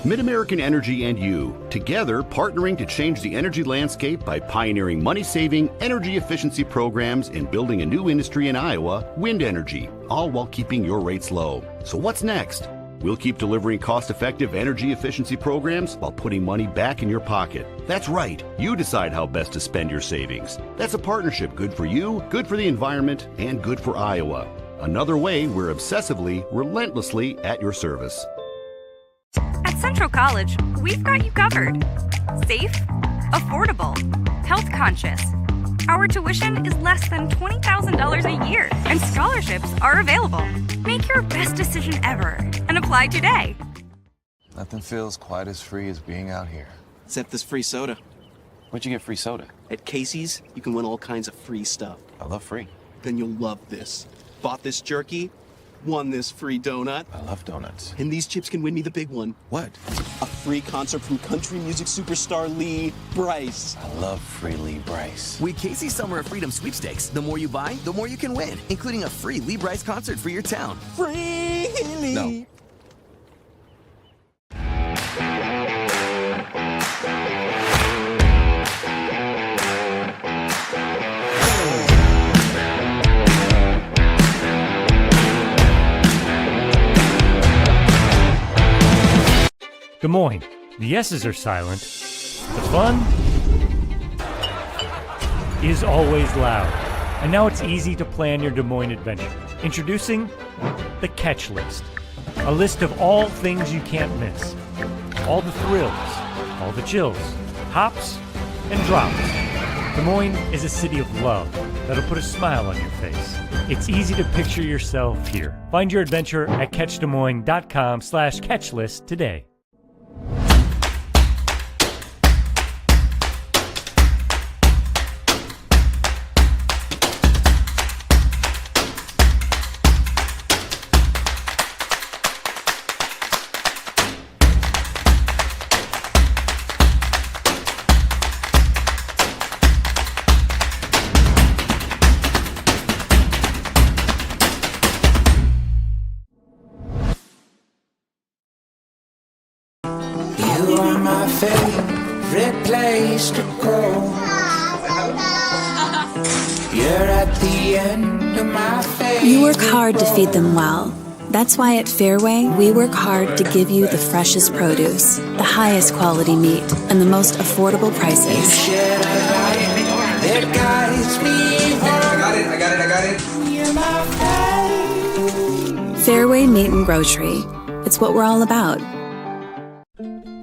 Mid-American Energy and you, together partnering to change the energy landscape by pioneering money-saving, energy efficiency programs and building a new industry in Iowa, wind energy, all while keeping your rates low. So what's next? We'll keep delivering cost-effective energy efficiency programs while putting money back in your pocket. That's right. You decide how best to spend your savings. That's a partnership good for you, good for the environment, and good for Iowa. Another way we're obsessively, relentlessly at your service. At Central College, we've got you covered. Safe, affordable, health conscious. Our tuition is less than $20,000 a year, and scholarships are available. Make your best decision ever and apply today. Nothing feels quite as free as being out here. Except this free soda. Where'd you get free soda? At Casey's, you can win all kinds of free stuff. I love free. Then you'll love this. Bought this jerky, won this free donut. I love donuts. And these chips can win me the big one. What? A free concert from country music superstar Lee Brice. I love free Lee Brice. With Casey's Summer of Freedom sweepstakes, the more you buy, the more you can win, including a free Lee Brice concert for your town. Free Lee! No. Des Moines. The yeses are silent. The fun is always loud. And now it's easy to plan your Des Moines adventure. Introducing the Catch List. A list of all things you can't miss. All the thrills, all the chills, hops and drops. Des Moines is a city of love that'll put a smile on your face. It's easy to picture yourself here. Find your adventure at catchdesmoines.com/catchlist today. You are my favorite place to go. You're at the end of my favorite. You work hard to feed them well. That's why at Fairway, we work hard to give you the freshest produce, the highest quality meat, and the most affordable prices. You shed a light that guides me home. I got it. You're my favorite. Fairway Meat and Grocery. It's what we're all about.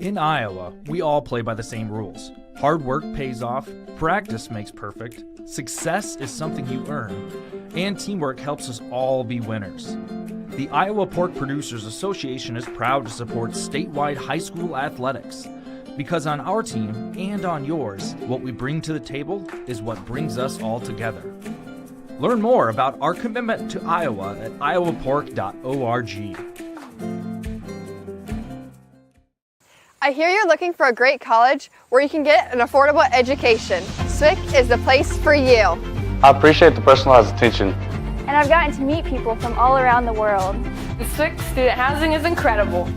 In Iowa, we all play by the same rules. Hard work pays off, practice makes perfect, success is something you earn, and teamwork helps us all be winners. The Iowa Pork Producers Association is proud to support statewide high school athletics. Because on our team, and on yours, what we bring to the table is what brings us all together. Learn more about our commitment to Iowa at iowapork.org. I hear you're looking for a great college where you can get an affordable education. SWIC is the place for you. I appreciate the personalized attention. And I've gotten to meet people from all around the world. The SWIC student housing is incredible.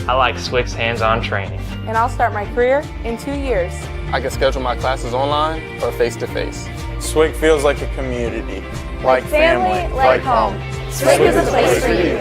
I like SWIC's hands-on training. And I'll start my career in 2 years. I can schedule my classes online or face-to-face. SWIC feels like a community, like family, like home. SWIC is a place for you.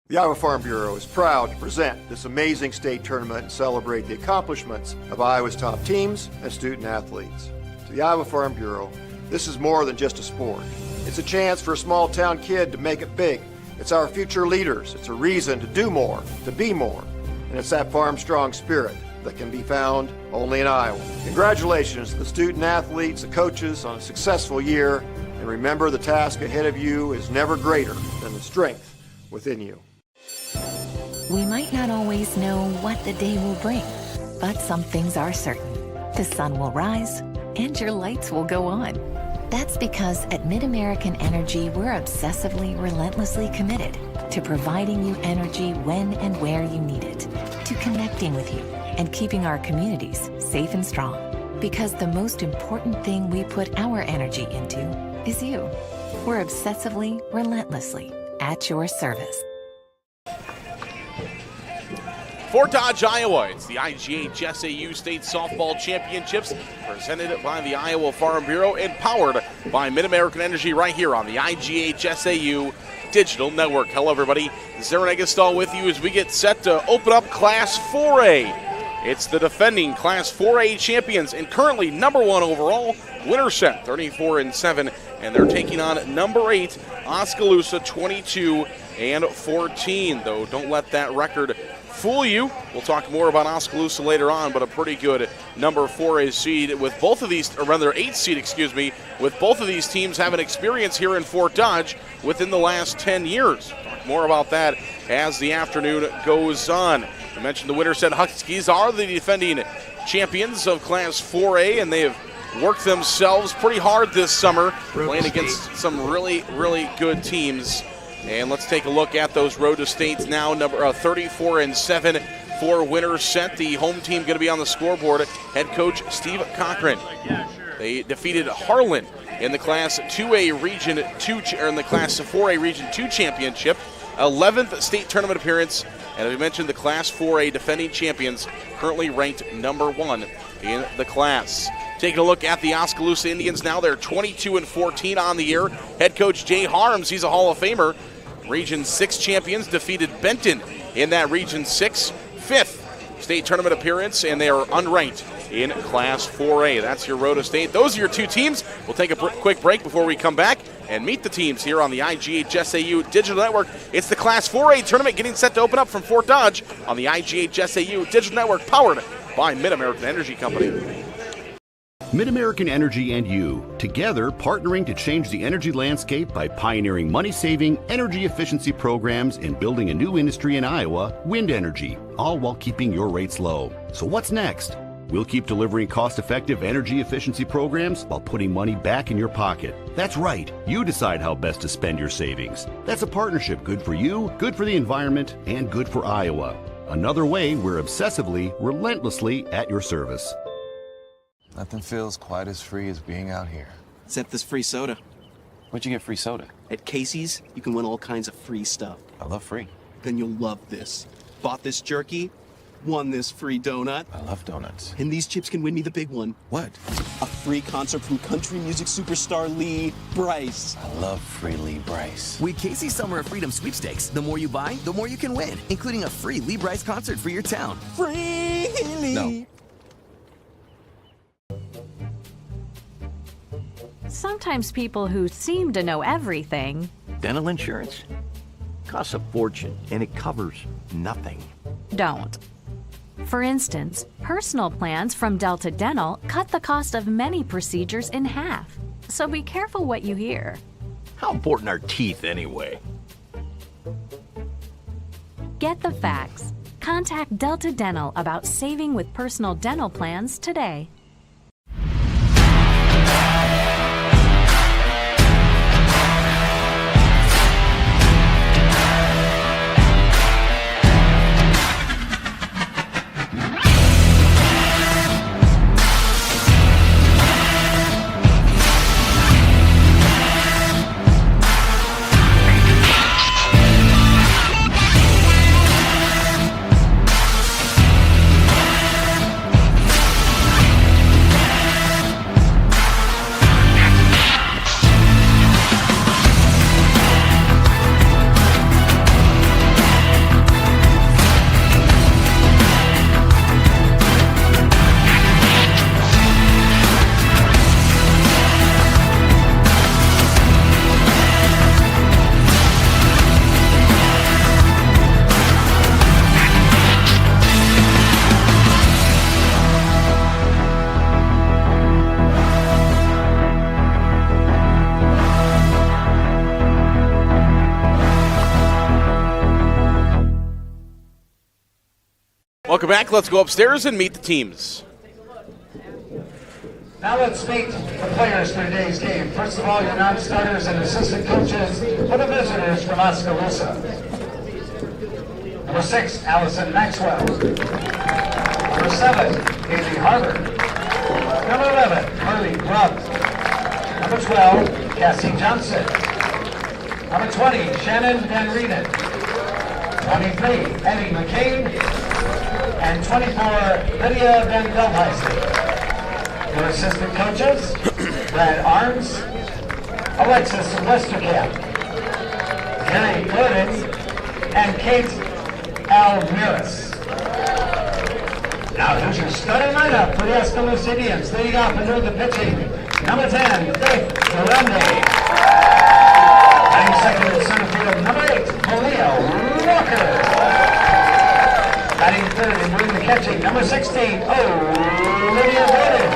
The Iowa Farm Bureau is proud to present this amazing state tournament and celebrate the accomplishments of Iowa's top teams and student athletes. To the Iowa Farm Bureau, this is more than just a sport. It's a chance for a small town kid to make it big. It's our future leaders. It's a reason to do more, to be more. And it's that farm strong spirit that can be found only in Iowa. Congratulations to the student athletes, the coaches on a successful year. And remember, the task ahead of you is never greater than the strength within you. We might not always know what the day will bring, but some things are certain. The sun will rise and your lights will go on. That's because at Mid-American Energy, we're obsessively, relentlessly committed to providing you energy when and where you need it, to connecting with you and keeping our communities safe and strong. Because the most important thing we put our energy into is you. We're obsessively, relentlessly at your service. Fort Dodge, Iowa. It's the IGHSAU State Softball Championships presented by the Iowa Farm Bureau and powered by Mid-American Energy right here on the IGHSAU Digital Network. Hello, everybody. Aaron Eggestal with you as we get set to open up Class 4A. It's the defending Class 4A champions and currently number 1 overall, Winterset, 34-7, and they're taking on number 8, Oskaloosa, 22-14. Though don't let that record fool you. We'll talk more about Oskaloosa later on, but a pretty good number 4A seed with both of these, or rather 8 seed, with both of these teams having experience here in Fort Dodge within the last 10 years. Talk more about that as the afternoon goes on. I mentioned the Winterset Huskies are the defending champions of Class 4A, and they have worked themselves pretty hard this summer, playing against some really, really good teams. And let's take a look at those road to states now. Number 34-7 for Winterset. The home team going to be on the scoreboard. Head coach Steve Cochran. They defeated Harlan in the Class 2A Region 2, or in the Class 4A Region 2 championship. 11th state tournament appearance. And as we mentioned, the Class 4A defending champions, currently ranked number 1 in the class. Taking a look at the Oskaloosa Indians now. They're 22-14 on the year. Head coach Jay Harms, he's a Hall of Famer. Region 6 champions defeated Benton in that Region 6, 5th state tournament appearance, and they are unranked in Class 4A. That's your road to state. Those are your two teams. We'll take a quick break before we come back and meet the teams here on the IGHSAU Digital Network. It's the Class 4A tournament getting set to open up from Fort Dodge on the IGHSAU Digital Network, powered by Mid-American Energy Company. Mid-American Energy and you, together partnering to change the energy landscape by pioneering money-saving, energy efficiency programs and building a new industry in Iowa, wind energy, all while keeping your rates low. So what's next? We'll keep delivering cost-effective energy efficiency programs while putting money back in your pocket. That's right, you decide how best to spend your savings. That's a partnership good for you, good for the environment, and good for Iowa. Another way we're obsessively, relentlessly at your service. Nothing feels quite as free as being out here. Except this free soda. Where'd you get free soda? At Casey's, you can win all kinds of free stuff. I love free. Then you'll love this. Bought this jerky, won this free donut. I love donuts. And these chips can win me the big one. What? A free concert from country music superstar Lee Brice. I love free Lee Brice. With Casey's Summer of Freedom sweepstakes, the more you buy, the more you can win, including a free Lee Brice concert for your town. Free Lee! No. Sometimes people who seem to know everything. Dental insurance costs a fortune and it covers nothing. Don't. For instance, personal plans from Delta Dental cut the cost of many procedures in half. So be careful what you hear. How important are teeth anyway? Get the facts. Contact Delta Dental about saving with personal dental plans today. Welcome back. Let's go upstairs and meet the teams. Now let's meet the players for today's game. First of all, your non-starters and assistant coaches for the visitors from Oskaloosa. Number 6, Allison Maxwell. Number 7, Haley Harvard. Number 11, Carly Grubb. Number 12, Cassie Johnson. Number 20, Shannon Van Rieden. 23, Eddie McCain. and 24, Lydia Van Veldhuizen. Your assistant coaches, Brad Arms, Alexis Westerkamp, Gary Gordon, and Kate Almiras. Now here's your starting lineup for the Oskaloosa Indians. Leading off and doing the pitching, number 10, Faith Durande. Batting second in center field, number 8, Malia Walker. Batting third and doing the catching, number 16, Olivia Gordon.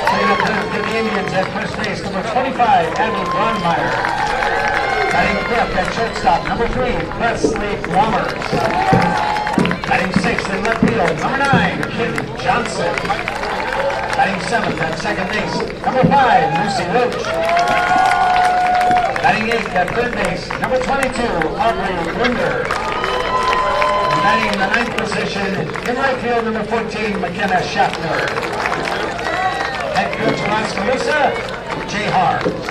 Taking up third for the Indians at first base, number 25, Abby Braunmeyer. Batting fifth at shortstop, number 3, Presley Blomers. Batting sixth in left field, number 9, Kim Johnson. Batting seventh at second base, number 5, Lucy Roach. Batting eighth at third base, number 22, Aubrey Linder. Batting in the ninth position, in right field, number 14, McKenna Schaffner. Head coach of Oskaloosa, Jay Harms.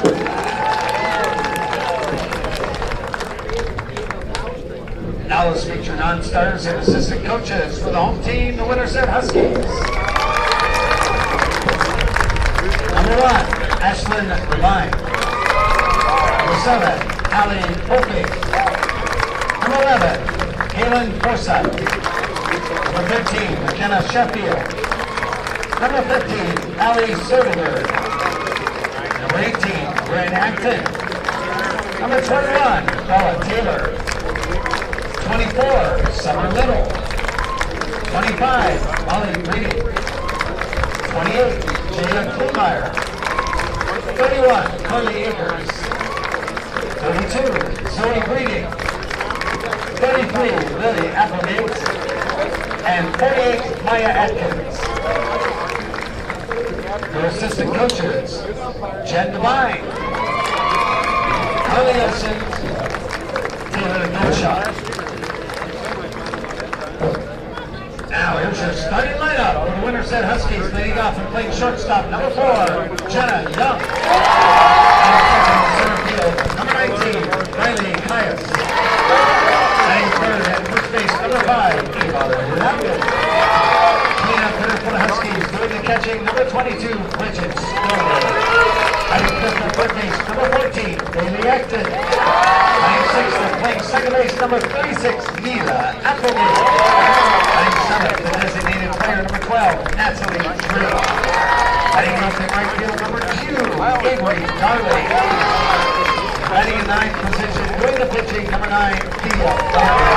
Now let's feature non-starters and assistant coaches for the home team, the Winterset Huskies. Number 1, Ashlyn Levine. Number 7, Allie Polke. Number 11, Kaylin Forsyth. Number 13, McKenna Sheffield. Number 15, Allie Soderberg. Number 18, Bryn Acton. Number 21, Bella Taylor. 24, Summer Little. 25, Molly Reedy. 28, Jada Klummeyer. 31, Carly Akers. 32, Zoe Breeding. 33, Lily Applegate. And 48, Maya Atkins. Your assistant coaches, Jen Devine, Carly Olsen, Taylor Goldshot. Now here's your starting lineup for the Winterset Huskies, leading off and playing shortstop, number 4, Jenna Young. And second in center field, number 19, Riley Caius. Batting third at first base, number 5, Eva Lapkin. Cleanup hitter for the Huskies, doing the catching, number 22, Bridget Stone. Batting fifth at third base, number 14, Bailey Acton. Batting sixth and playing second base, number 36, Nina Applegate. Batting seventh, the designated player, number 12, Natalie Drew. Batting up in right field, number 2, Avery Darley. Batting in ninth position, doing the pitching, number 9, Thea Darley.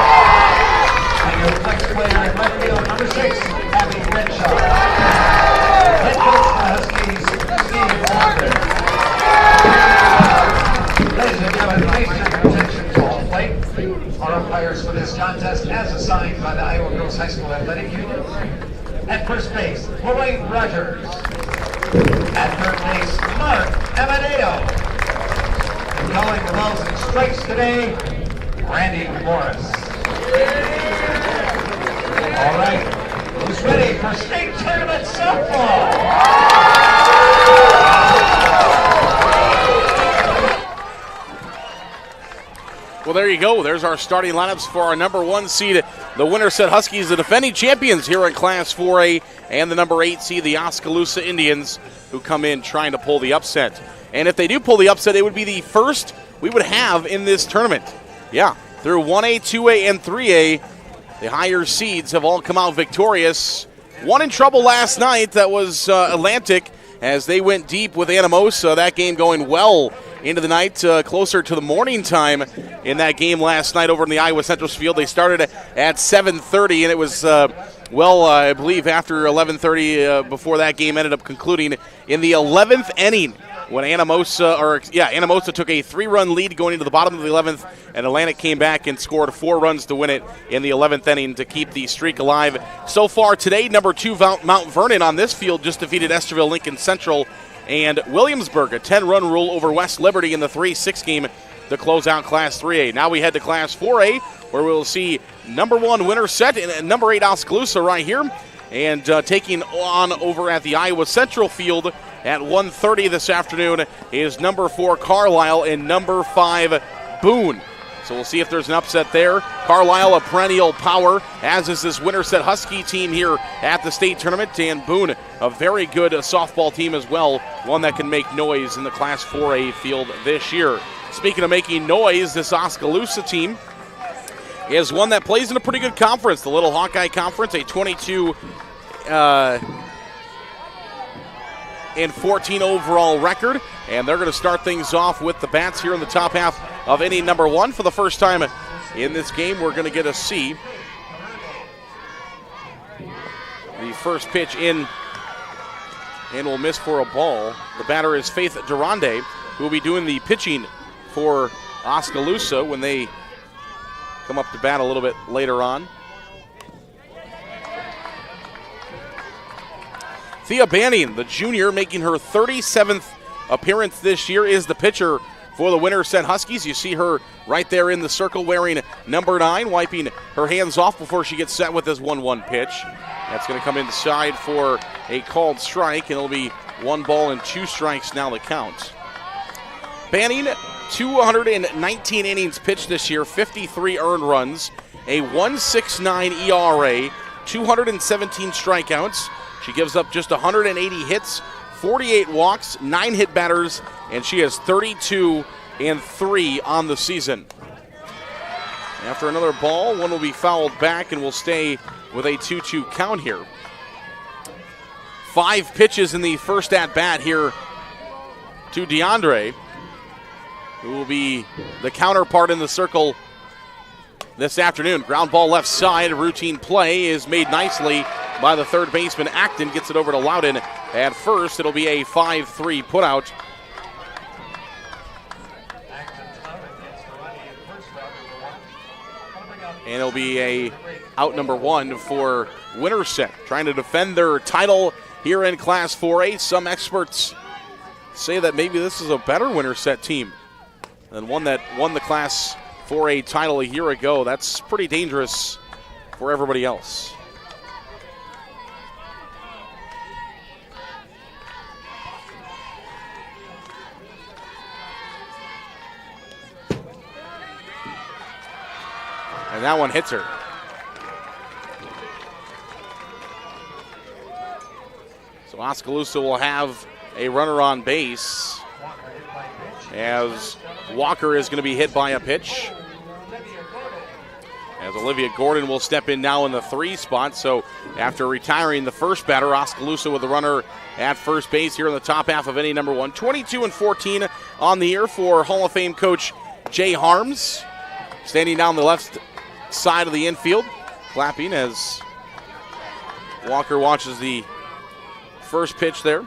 And your flex player in left field, number 6, Abby Renshaw. Head coach for the Huskies, Steve Walker. Ladies and gentlemen, please turn your attention to home plate. Our umpires for this contest, as assigned by the Iowa Girls High School Athletic Union. At first base, Lloyd Rogers. At third base, Mark Amadeo. And calling the balls and strikes today, Randy Morris. All right, who's ready for state tournament softball? Well, there you go. There's our starting lineups for our number 1 seed, the Winterset Huskies, the defending champions here in Class 4A, and the number 8 seed, the Oskaloosa Indians, who come in trying to pull the upset. And if they do pull the upset, it would be the first we would have in this tournament. Yeah, through 1A, 2A, and 3A, the higher seeds have all come out victorious. One in trouble last night, that was Atlantic, as they went deep with Anamosa. That game going well into the night, closer to the morning time in that game last night over in the Iowa Central Field. They started at 7:30, and it was, I believe after 11:30 before that game ended up concluding in the 11th inning when Anamosa took a 3-run lead going into the bottom of the 11th, and Atlantic came back and scored 4 runs to win it in the 11th inning to keep the streak alive. So far today, number 2 Mount Vernon on this field just defeated Esterville Lincoln Central, and Williamsburg, a 10-run rule over West Liberty in the 3-6 game to close out Class 3A. Now we head to Class 4A, where we'll see number 1 Winterset and number 8 Oskaloosa right here, and taking on over at the Iowa Central Field at 1:30 this afternoon is number 4 Carlisle and number 5 Boone. So we'll see if there's an upset there. Carlisle, a perennial power, as is this Winterset Husky team here at the state tournament. Dan Boone, a very good softball team as well, one that can make noise in the Class 4A field this year. Speaking of making noise, this Oskaloosa team is one that plays in a pretty good conference, the Little Hawkeye Conference, a 22 and 14 overall record, and they're going to start things off with the bats here in the top half of inning number 1. For the first time in this game, we're going to get a see. The first pitch in and will miss for a ball. The batter is Faith Durande, who will be doing the pitching for Oskaloosa when they come up to bat a little bit later on. Thea Banning, the junior, making her 37th appearance this year, is the pitcher for the Winterset Huskies. You see her right there in the circle wearing number 9, wiping her hands off before she gets set with this 1-1 pitch. That's going to come inside for a called strike, and it'll be 1 ball and 2 strikes now the count. Banning, 219 innings pitched this year, 53 earned runs, a 1.69 ERA, 217 strikeouts. She gives up just 180 hits, 48 walks, 9 hit batters, and she has 32-3 on the season. After another ball, one will be fouled back and will stay with a 2-2 count here. 5 pitches in the first at-bat here to DeAndre, who will be the counterpart in the circle this afternoon. Ground ball left side, routine play is made nicely by the third baseman. Acton gets it over to Loudon at first. It'll be a 5-3 putout. And it'll be a out number 1 for Winterset, trying to defend their title here in Class 4A. Some experts say that maybe this is a better Winterset team than one that won the Class 4A title a year ago. That's pretty dangerous for everybody else. And that one hits her. So Oskaloosa will have a runner on base as Walker is going to be hit by a pitch. As Olivia Gordon will step in now in the 3 spot. So after retiring the first batter, Oskaloosa with the runner at first base here in the top half of inning number 1. 22-14 on the year for Hall of Fame coach Jay Harms. Standing down the left side of the infield, clapping as Walker watches the first pitch there.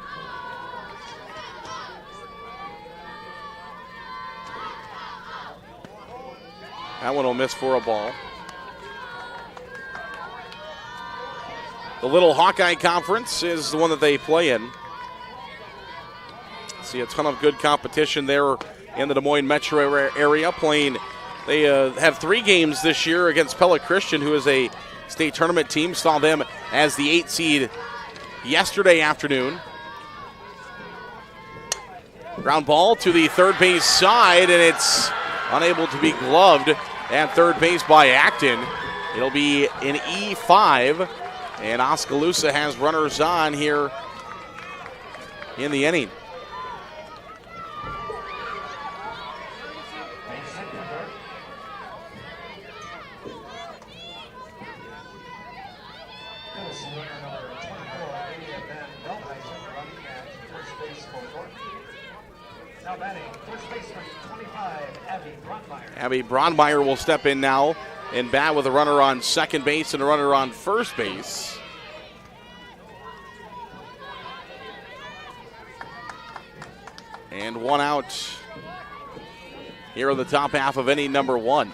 That one will miss for a ball. The Little Hawkeye Conference is the one that they play in. See a ton of good competition there in the Des Moines metro area playing. They have 3 games this year against Pella Christian, who is a state tournament team. Saw them as the 8 seed yesterday afternoon. Ground ball to the third base side, and it's unable to be gloved at third base by Acton. It'll be an E5, and Oskaloosa has runners on here in the inning. Abby Brondmeyer will step in now and bat with a runner on second base and a runner on first base. And 1 out here in the top half of inning number 1.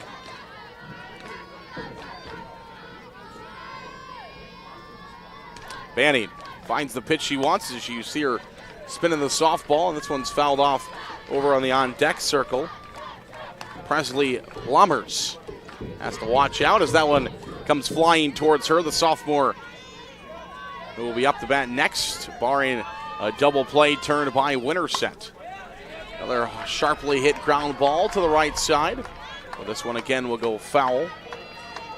Banning finds the pitch she wants as you see her spinning the softball, and this one's fouled off over on the on-deck circle. Presley Lummers has to watch out as that one comes flying towards her, the sophomore who will be up to bat next, barring a double play turned by Winterset. Another sharply hit ground ball to the right side. Well, this one again will go foul.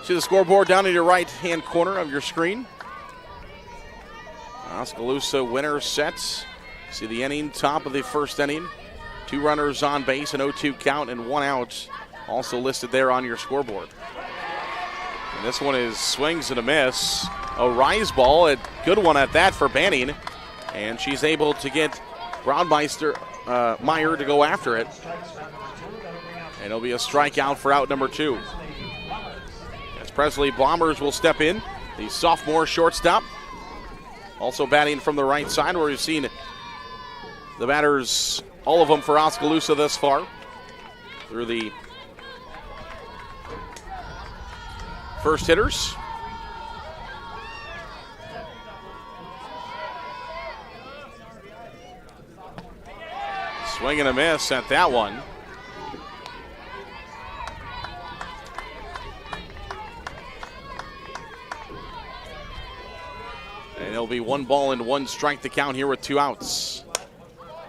See the scoreboard down in your right-hand corner of your screen. Oskaloosa Winterset. See the inning, top of the first inning. 2 runners on base, an 0-2 count, and 1 out. Also listed there on your scoreboard. And this one is swings and a miss. A rise ball, a good one at that for Banning. And she's able to get Broadmeister Meyer to go after it. And it'll be a strikeout for out number 2. As Presley Bombers will step in, the sophomore shortstop. Also batting from the right side, where we've seen the batters, all of them for Oskaloosa thus far, through the first hitters. Swing and a miss at that one. And it'll be 1 ball and 1 strike to count here with 2 outs.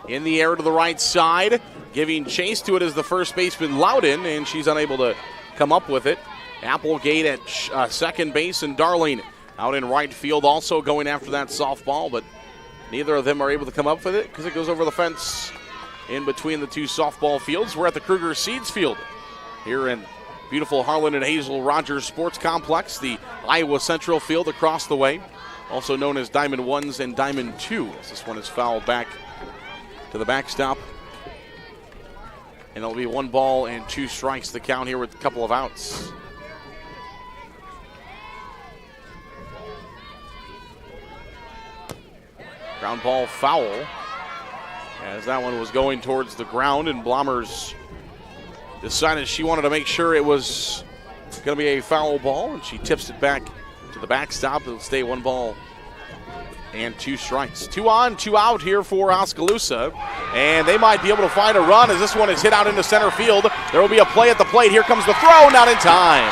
In the air to the right side, giving chase to it is the first baseman Loudon, and she's unable to come up with it. Applegate at second base, and Darling out in right field also going after that softball, but neither of them are able to come up with it because it goes over the fence in between the 2 softball fields. We're at the Kruger Seeds Field here in beautiful Harlan and Hazel Rogers Sports Complex, the Iowa Central Field across the way, also known as Diamond 1s and Diamond 2. This one is fouled back to the backstop. And it'll be 1 ball and 2 strikes to count here with a couple of outs. Ground ball foul, as that one was going towards the ground, and Blomers decided she wanted to make sure it was going to be a foul ball, and she tips it back to the backstop. It'll stay 1 ball and 2 strikes. 2 on, 2 out here for Oskaloosa, and they might be able to find a run as this one is hit out into center field. There will be a play at the plate. Here comes the throw, not in time.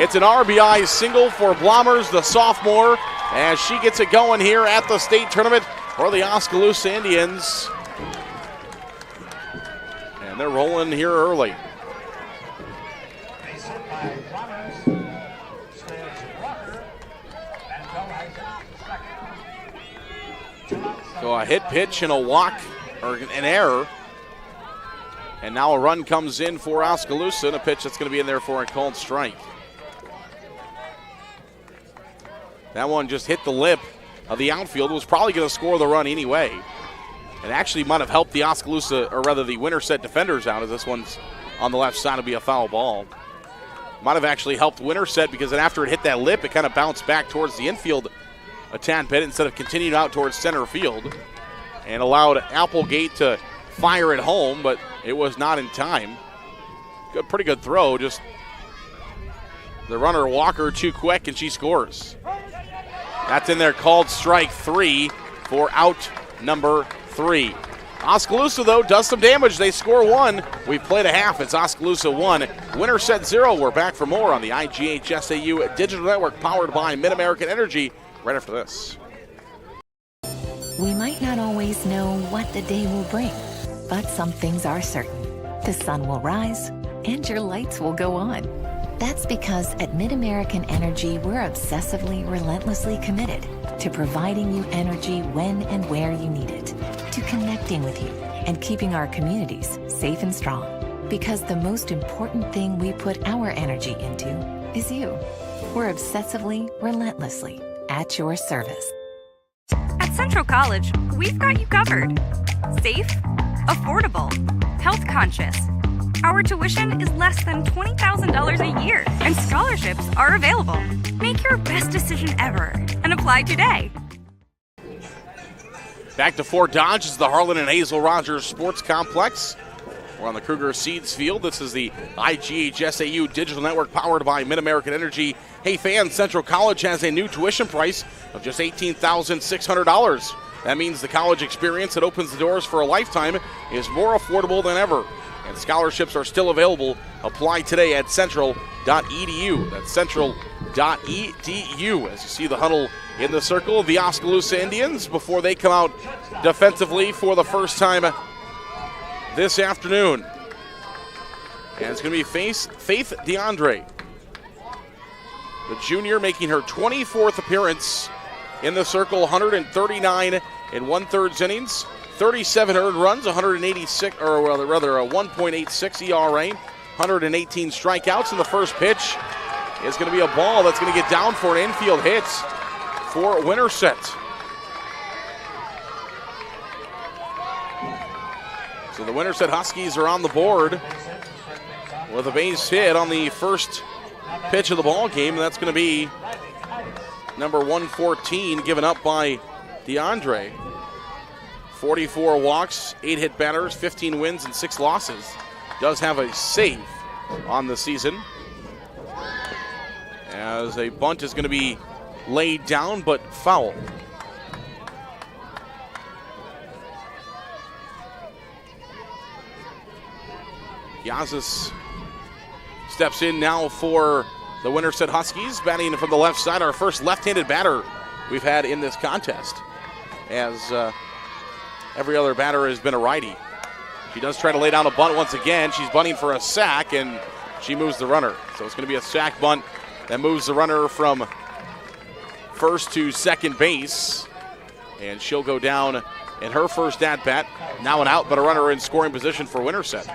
It's an RBI single for Blomers, the sophomore, as she gets it going here at the state tournament for the Oskaloosa Indians. And they're rolling here early. So a hit pitch and a walk, or an error. And now a run comes in for Oskaloosa, and a pitch that's going to be in there for a called strike. That one just hit the lip of the outfield. Was probably going to score the run anyway. It actually might have helped the Oskaloosa, or rather the Winterset defenders out, as this one's on the left side will be a foul ball. Might have actually helped Winterset because then after it hit that lip, it kind of bounced back towards the infield a tad bit instead of continuing out towards center field, and allowed Applegate to fire it home, but it was not in time. Pretty good throw, just the runner Walker too quick, and she scores. That's in there, called strike 3 for out number 3. Oskaloosa, though, does some damage. They score 1. We've played a half. It's Oskaloosa 1, Winterset 0. We're back for more on the IGHSAU Digital Network, powered by Mid-American Energy, right after this. We might not always know what the day will bring, but some things are certain. The sun will rise, and your lights will go on. That's because at Mid-American Energy, we're obsessively, relentlessly committed to providing you energy when and where you need it, to connecting with you and keeping our communities safe and strong. Because the most important thing we put our energy into is you. We're obsessively, relentlessly at your service. At Central College, we've got you covered. Safe, affordable, health conscious. Our tuition is less than $20,000 a year, and scholarships are available. Make your best decision ever and apply today. Back to Fort Dodge is the Harlan and Hazel Rogers Sports Complex. We're on the Kruger Seeds Field. This is the IGHSAU Digital Network, powered by Mid-American Energy. Hey fans, Central College has a new tuition price of just $18,600. That means the college experience that opens the doors for a lifetime is more affordable than ever. And scholarships are still available. Apply today at central.edu. That's central.edu. As you see the huddle in the circle of the Oskaloosa Indians before they come out defensively for the first time this afternoon. And it's going to be Faith DeAndre, the junior, making her 24th appearance in the circle, 139 and 1/3 innings, 37 earned runs, 186, or rather a 1.86 ERA, 118 strikeouts. And the first pitch is going to be a ball that's going to get down for an infield hit for Winterset. So the Winterset Huskies are on the board with a base hit on the first pitch of the ball game, and that's going to be number 114, given up by DeAndre. 44 walks, 8 hit batters, 15 wins, and 6 losses. Does have a save on the season, as a bunt is going to be laid down but foul. Yazis steps in now for the Winterset Huskies, batting from the left side. Our first left-handed batter we've had in this contest, as every other batter has been a righty. She does try to lay down a bunt once again. She's bunting for a sack, and she moves the runner. So it's going to be a sack bunt that moves the runner from first to second base, and she'll go down in her first at-bat. Now an out, but a runner in scoring position for Winterset.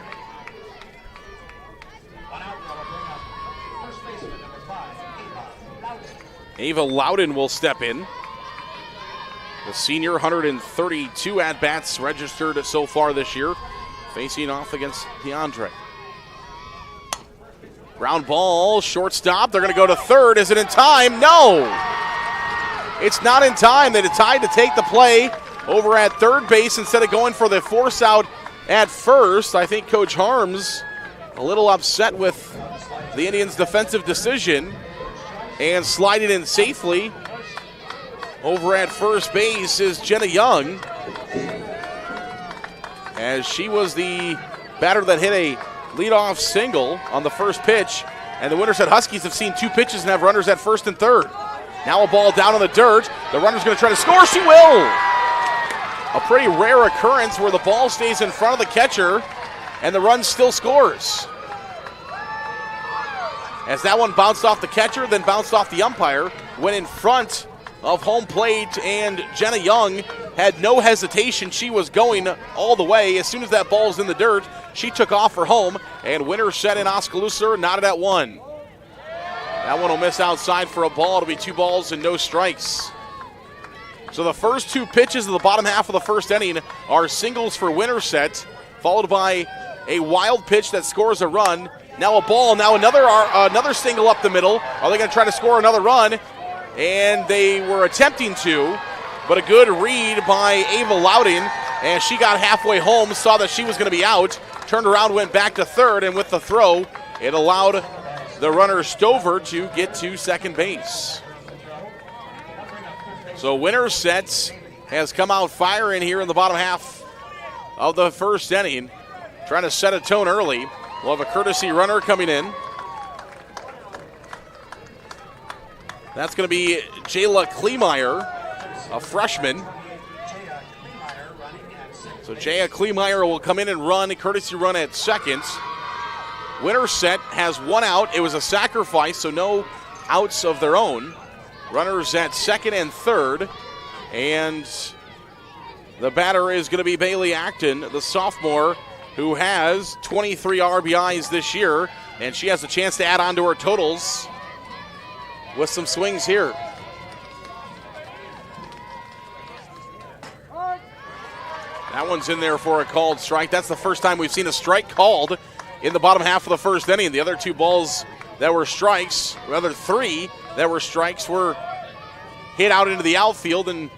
Ava Loudon will step in. The senior, 132 at-bats registered so far this year, facing off against DeAndre. Ground ball, shortstop. They're going to go to third. Is it in time? No! It's not in time. They decide to take the play over at third base instead of going for the force out at first. I think Coach Harms a little upset with the Indians' defensive decision, and sliding in safely over at first base is Jenna Young, as she was the batter that hit a leadoff single on the first pitch. And the Winterset Huskies have seen 2 pitches and have runners at first and third. Now a ball down on the dirt. The runner's going to try to score. She will! A pretty rare occurrence where the ball stays in front of the catcher and the run still scores, as that one bounced off the catcher, then bounced off the umpire, went in front of home plate, and Jenna Young had no hesitation. She was going all the way. As soon as that ball's in the dirt, she took off for home, and Winterset in Oskaloosa knotted at 1. That one will miss outside for a ball. It'll be 2 balls and no strikes. So the first 2 pitches of the bottom half of the first inning are singles for Winterset, followed by a wild pitch that scores a run. Now a ball, now another single up the middle. Are they going to try to score another run? And they were attempting to, but a good read by Ava Loudon, and she got halfway home, saw that she was going to be out, turned around, went back to third, and with the throw, it allowed the runner Stover to get to second base. So Winterset has come out firing here in the bottom half of the first inning, trying to set a tone early. We'll have a courtesy runner coming in. That's going to be Jayla Kleemeyer, a freshman. So Jayla Kleemeyer will come in and run a courtesy run at second. Winterset has 1 out. It was a sacrifice, so no outs of their own. Runners at second and third. And the batter is going to be Bailey Acton, the sophomore, who has 23 RBIs this year, and she has a chance to add on to her totals with some swings here. That one's in there for a called strike. That's the first time we've seen a strike called in the bottom half of the first inning. The other 2 balls that were strikes, rather 3 that were strikes, were hit out into the outfield and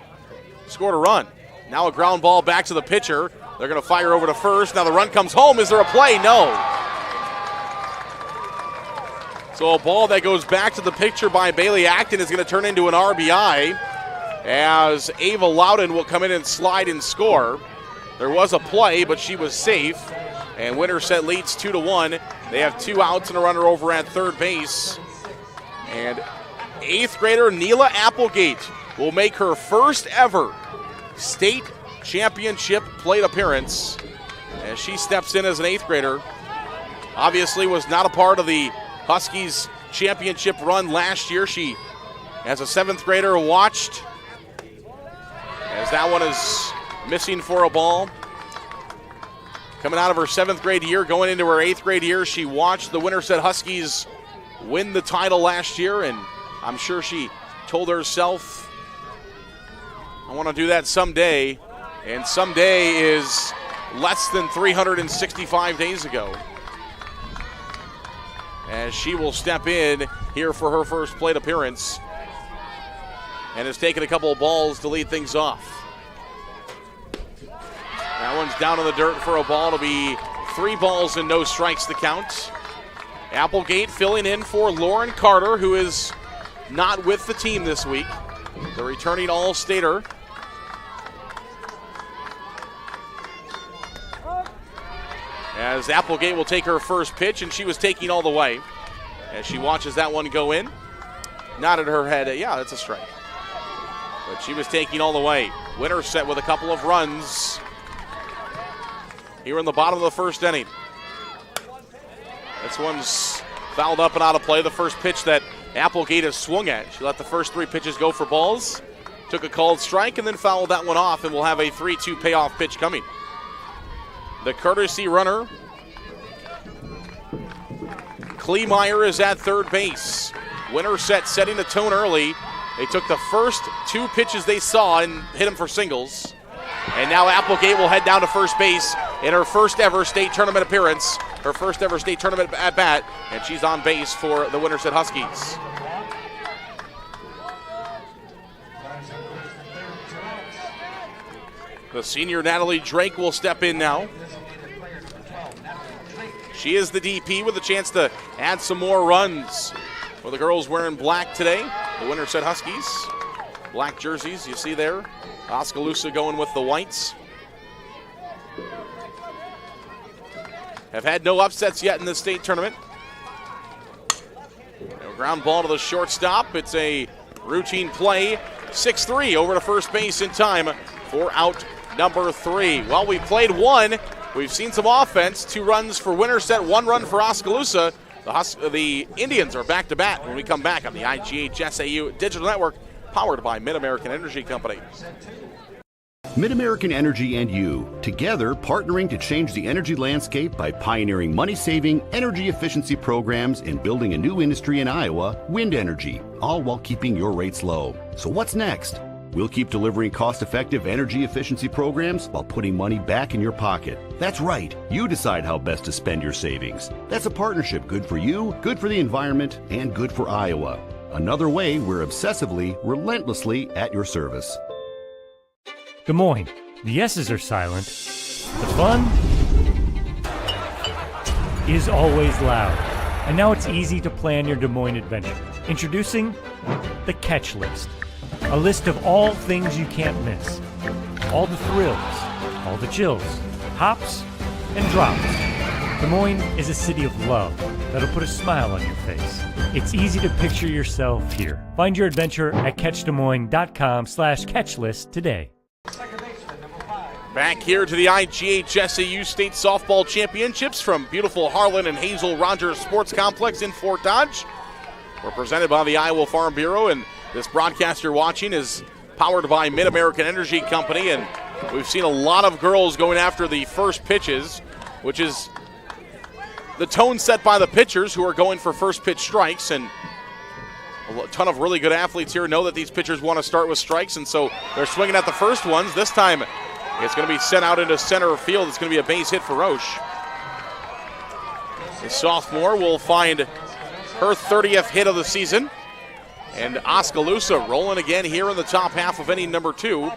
scored a run. Now a ground ball back to the pitcher. They're going to fire over to first. Now the run comes home. Is there a play? No. So a ball that goes back to the pitcher by Bailey Acton is going to turn into an RBI, as Ava Loudon will come in and slide and score. There was a play, but she was safe, and Winterset leads 2-1. They have 2 outs and a runner over at third base. And 8th grader Neela Applegate will make her first ever state championship plate appearance as she steps in as an 8th grader. obviously was not a part of the Huskies championship run last year. She, as a 7th grader, watched as that one is missing for a ball. Coming out of her 7th grade year, going into her 8th grade year, she watched the Winterset Huskies win the title last year, and I'm sure she told herself, I want to do that someday, and someday is less than 365 days ago. As she will step in here for her first plate appearance and has taken a couple of balls to lead things off. That one's down in the dirt for a ball to be 3 balls and no strikes to count. Applegate filling in for Lauren Carter, who is not with the team this week, the returning All-Stater. As Applegate will take her first pitch, and she was taking all the way. As she watches that one go in, nodded her head, yeah, that's a strike. But she was taking all the way. Winterset with a couple of runs here in the bottom of the first inning. This one's fouled up and out of play. The first pitch that Applegate has swung at. She let the first 3 pitches go for balls, took a called strike, and then fouled that one off, and will have a 3-2 payoff pitch coming. The courtesy runner, Kleemeyer, is at third base. Winterset setting the tone early. They took the first 2 pitches they saw and hit them for singles. And now Applegate will head down to first base in her first ever state tournament appearance, her first ever state tournament at bat, and she's on base for the Winterset Huskies. The senior Natalie Drake will step in now. She is the DP with a chance to add some more runs. For the girls wearing black today, the Winterset Huskies. Black jerseys, you see there. Oskaloosa going with the whites. Have had no upsets yet in the state tournament. A ground ball to the shortstop. It's a routine play. 6-3 over to first base in time for out number 3. Well, we played 1. We've seen some offense. 2 runs for Winterset, 1 run for Oskaloosa. The Indians are back to bat when we come back on the IGHSAU Digital Network, powered by Mid-American Energy Company. Mid-American Energy and you, together partnering to change the energy landscape by pioneering money-saving, energy efficiency programs and building a new industry in Iowa, wind energy, all while keeping your rates low. So what's next? We'll keep delivering cost-effective energy efficiency programs while putting money back in your pocket. That's right. You decide how best to spend your savings. That's a partnership good for you, good for the environment, and good for Iowa. Another way we're obsessively, relentlessly at your service. Des Moines. The S's are silent. The fun is always loud. And now it's easy to plan your Des Moines adventure. Introducing the Catch List. A list of all things you can't miss. All the thrills, all the chills, hops and drops. Des Moines is a city of love that'll put a smile on your face. It's easy to picture yourself here. Find your adventure at catchdesmoines.com/catchlist today. Back here to the IGHSAU State Softball Championships from beautiful Harlan and Hazel Rogers Sports Complex in Fort Dodge. We're presented by the Iowa Farm Bureau, and this broadcast you're watching is powered by Mid-American Energy Company, and we've seen a lot of girls going after the first pitches, which is the tone set by the pitchers who are going for first pitch strikes, and a ton of really good athletes here know that these pitchers want to start with strikes, and so they're swinging at the first ones. This time it's going to be sent out into center field. It's going to be a base hit for Roche. The sophomore will find her 30th hit of the season. And Oskaloosa rolling again here in the top half of inning number 2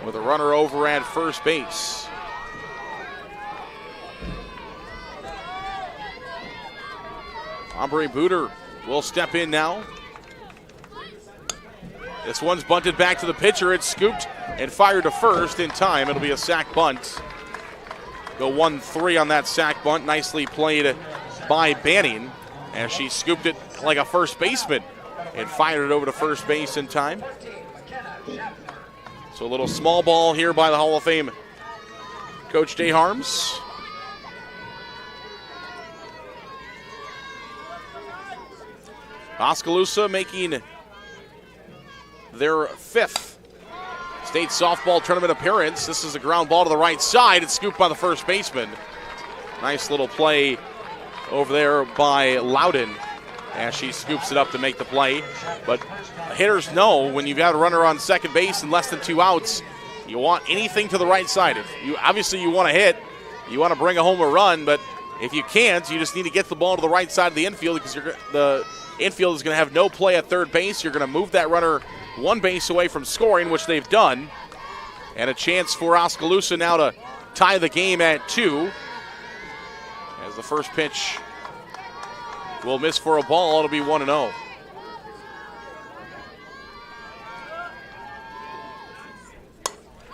with a runner over at first base. Aubrey Booter will step in now. This one's bunted back to the pitcher. It's scooped and fired to first in time. It'll be a sac bunt. Go 1-3 on that sac bunt. Nicely played by Banning as she scooped it like a first baseman and fired it over to first base in time. So a little small ball here by the Hall of Fame Coach Jay Harms. Oskaloosa making their 5th state softball tournament appearance. This is a ground ball to the right side. It's scooped by the first baseman. Nice little play over there by Loudon as she scoops it up to make the play. But hitters know when you've got a runner on second base and less than 2 outs, you want anything to the right side. If you obviously you want to hit, you want to bring a home a run, but if you can't, you just need to get the ball to the right side of the infield because the infield is going to have no play at third base. You're going to move that runner 1 base away from scoring, which they've done. And a chance for Oskaloosa now to tie the game at 2. As the first pitch will miss for a ball, it'll be 1-0.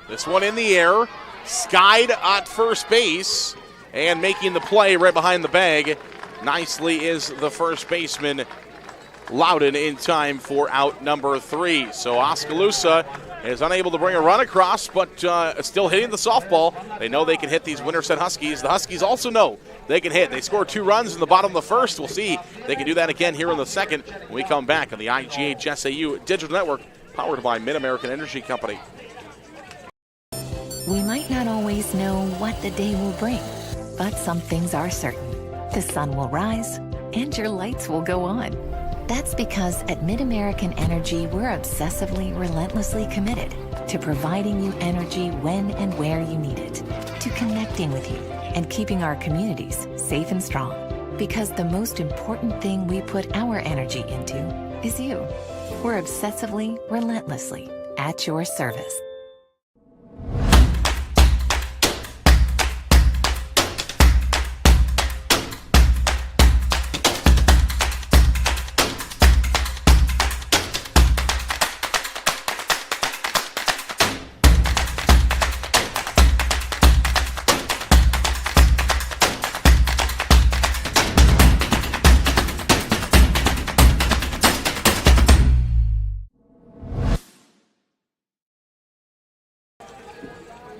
This one in the air, skied at first base, and making the play right behind the bag nicely is the first baseman, Loudon, in time for out number 3. So Oskaloosa is unable to bring a run across, but still hitting the softball. They know they can hit these Winterset Huskies. The Huskies also know they can hit. They scored 2 runs in the bottom of the first. We'll see if they can do that again here in the second when we come back on the IGHSAU Digital Network, powered by Mid-American Energy Company. We might not always know what the day will bring, but some things are certain. The sun will rise and your lights will go on. That's because at Mid-American Energy, we're obsessively, relentlessly committed to providing you energy when and where you need it, to connecting with you and keeping our communities safe and strong. Because the most important thing we put our energy into is you. We're obsessively, relentlessly at your service.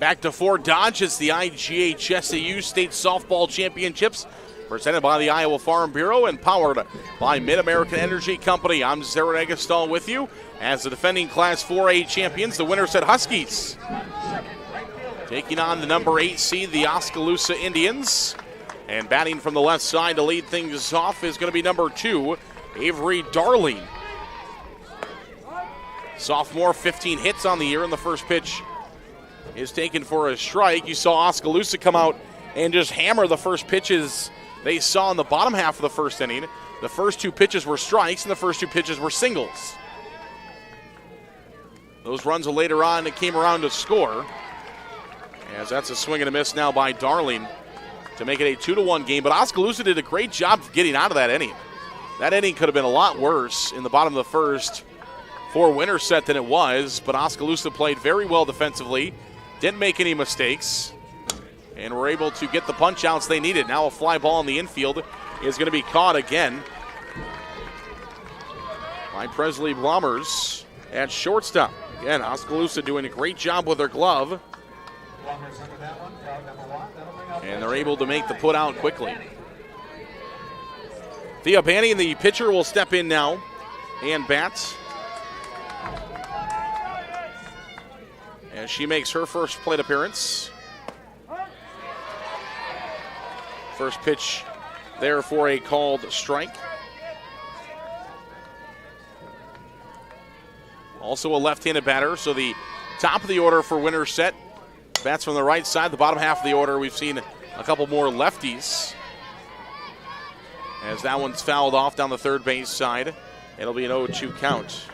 Back to Fort Dodge. It's the IGHSAU State Softball Championships, presented by the Iowa Farm Bureau and powered by Mid-American Energy Company. I'm Zarin Egestal with you as the defending Class 4A champions, the Winterset Huskies, taking on the number 8 seed, the Oskaloosa Indians. And batting from the left side to lead things off is going to be number 2, Avery Darling. Sophomore, 15 hits on the year, and the first pitch is taken for a strike. You saw Oskaloosa come out and just hammer the first pitches they saw in the bottom half of the first inning. The first 2 pitches were strikes, and the first 2 pitches were singles. Those runs later on it came around to score, as that's a swing and a miss now by Darling to make it a 2-1 game. But Oskaloosa did a great job of getting out of that inning. That inning could have been a lot worse in the bottom of the first for Winterset than it was, but Oskaloosa played very well defensively, didn't make any mistakes, and were able to get the punch-outs they needed. Now a fly ball in the infield is going to be caught again by Presley Blommers at shortstop. Again, Oskaloosa doing a great job with their glove, and they're able to make the put out quickly. Thea Banning, the pitcher, will step in now and bat as she makes her first plate appearance. First pitch there for a called strike. Also a left-handed batter, so the top of the order for Winterset bats from the right side. The bottom half of the order, we've seen a couple more lefties, as that one's fouled off down the third base side. It'll be an 0-2 count.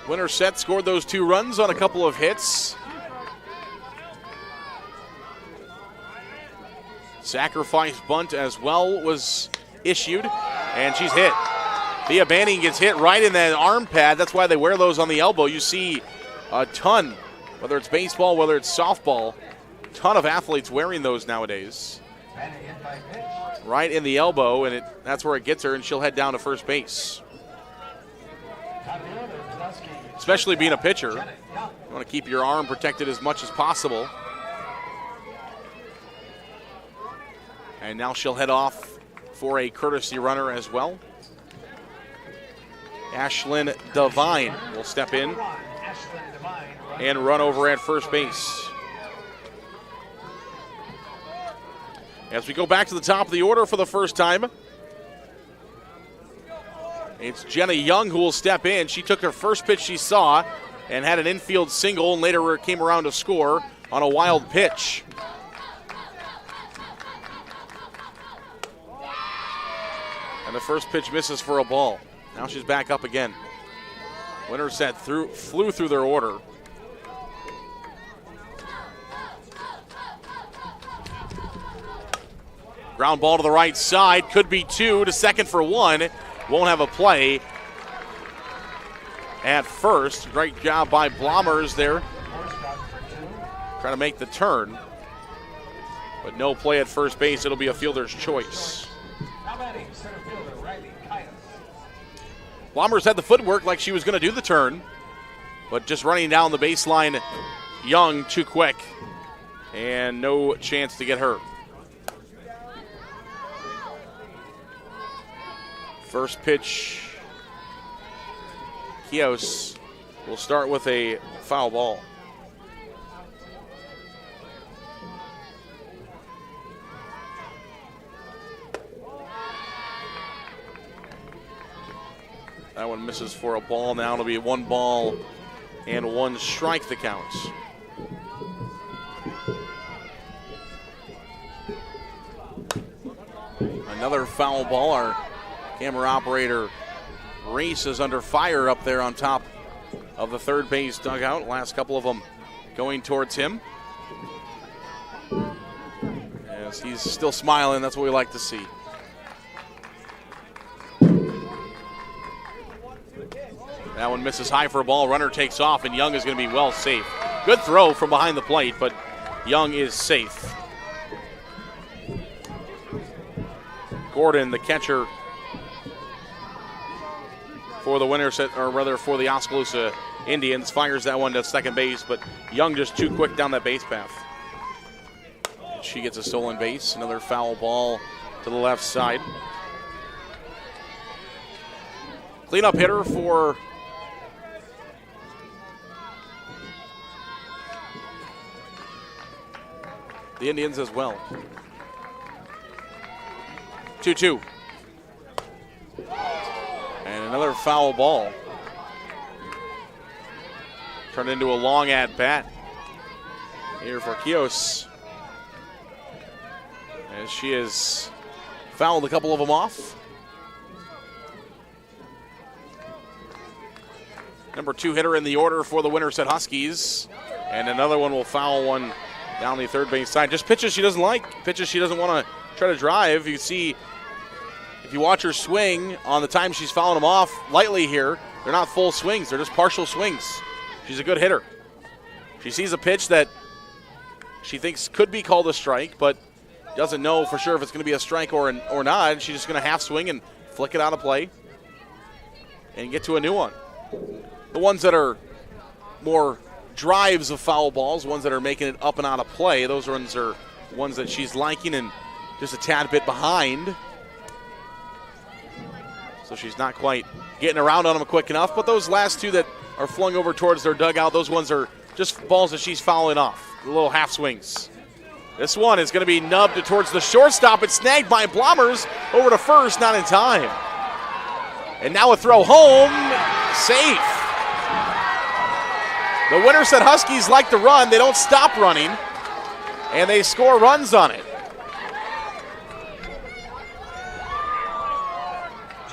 Winterset scored those 2 runs on a couple of hits. Sacrifice bunt as well was issued, and she's hit. Thea Banning gets hit right in that arm pad. That's why they wear those on the elbow. You see a ton, whether it's baseball, whether it's softball, a ton of athletes wearing those nowadays. Right in the elbow, and that's where it gets her, and she'll head down to first base. Especially being a pitcher, you want to keep your arm protected as much as possible. And now she'll head off for a courtesy runner as well. Ashlyn Devine will step in and run over at first base. As we go back to the top of the order for the first time, it's Jenna Young who will step in. She took her first pitch she saw and had an infield single, and later came around to score on a wild pitch. And the first pitch misses for a ball. Now she's back up again. Winterset flew through their order. Ground ball to the right side. Could be two to second for one. Won't have a play at first. Great job by Blommers there. Trying to make the turn. But no play at first base. It'll be a fielder's choice. Blommers had the footwork like she was going to do the turn. But just running down the baseline, Young too quick. And no chance to get her. First pitch, Kios will start with a foul ball. That one misses for a ball. Now it'll be 1 ball and 1 strike that counts. Another foul ball. Our camera operator Reese is under fire up there on top of the third base dugout. Last couple of them going towards him. Yes, he's still smiling. That's what we like to see. That one misses high for a ball. Runner takes off, and Young is going to be well safe. Good throw from behind the plate, but Young is safe. Gordon, the catcher for the Winterset, or rather for the Oskaloosa Indians, fires that one to second base, but Young just too quick down that base path. She gets a stolen base. Another foul ball to the left side. Cleanup hitter for the Indians as well. 2-2. And another foul ball. Turned into a long at-bat here for Kios. As she has fouled a couple of them off. Number 2 hitter in the order for the Winterset Huskies. And another one will foul one down the third base side. Just pitches she doesn't like, pitches she doesn't want to try to drive. You see, if you watch her swing on the time she's fouling them off lightly here, they're not full swings, they're just partial swings. She's a good hitter. She sees a pitch that she thinks could be called a strike, but doesn't know for sure if it's going to be a strike or not. She's just going to half swing and flick it out of play and get to a new one. The ones that are more drives of foul balls, ones that are making it up and out of play, those ones are ones that she's liking and just a tad bit behind. So she's not quite getting around on them quick enough. But those last two that are flung over towards their dugout, those ones are just balls that she's fouling off, the little half swings. This one is going to be nubbed towards the shortstop. It's snagged by Blommers over to first, not in time. And now a throw home, safe. The Winterset Huskies like to run. They don't stop running, and they score runs on it.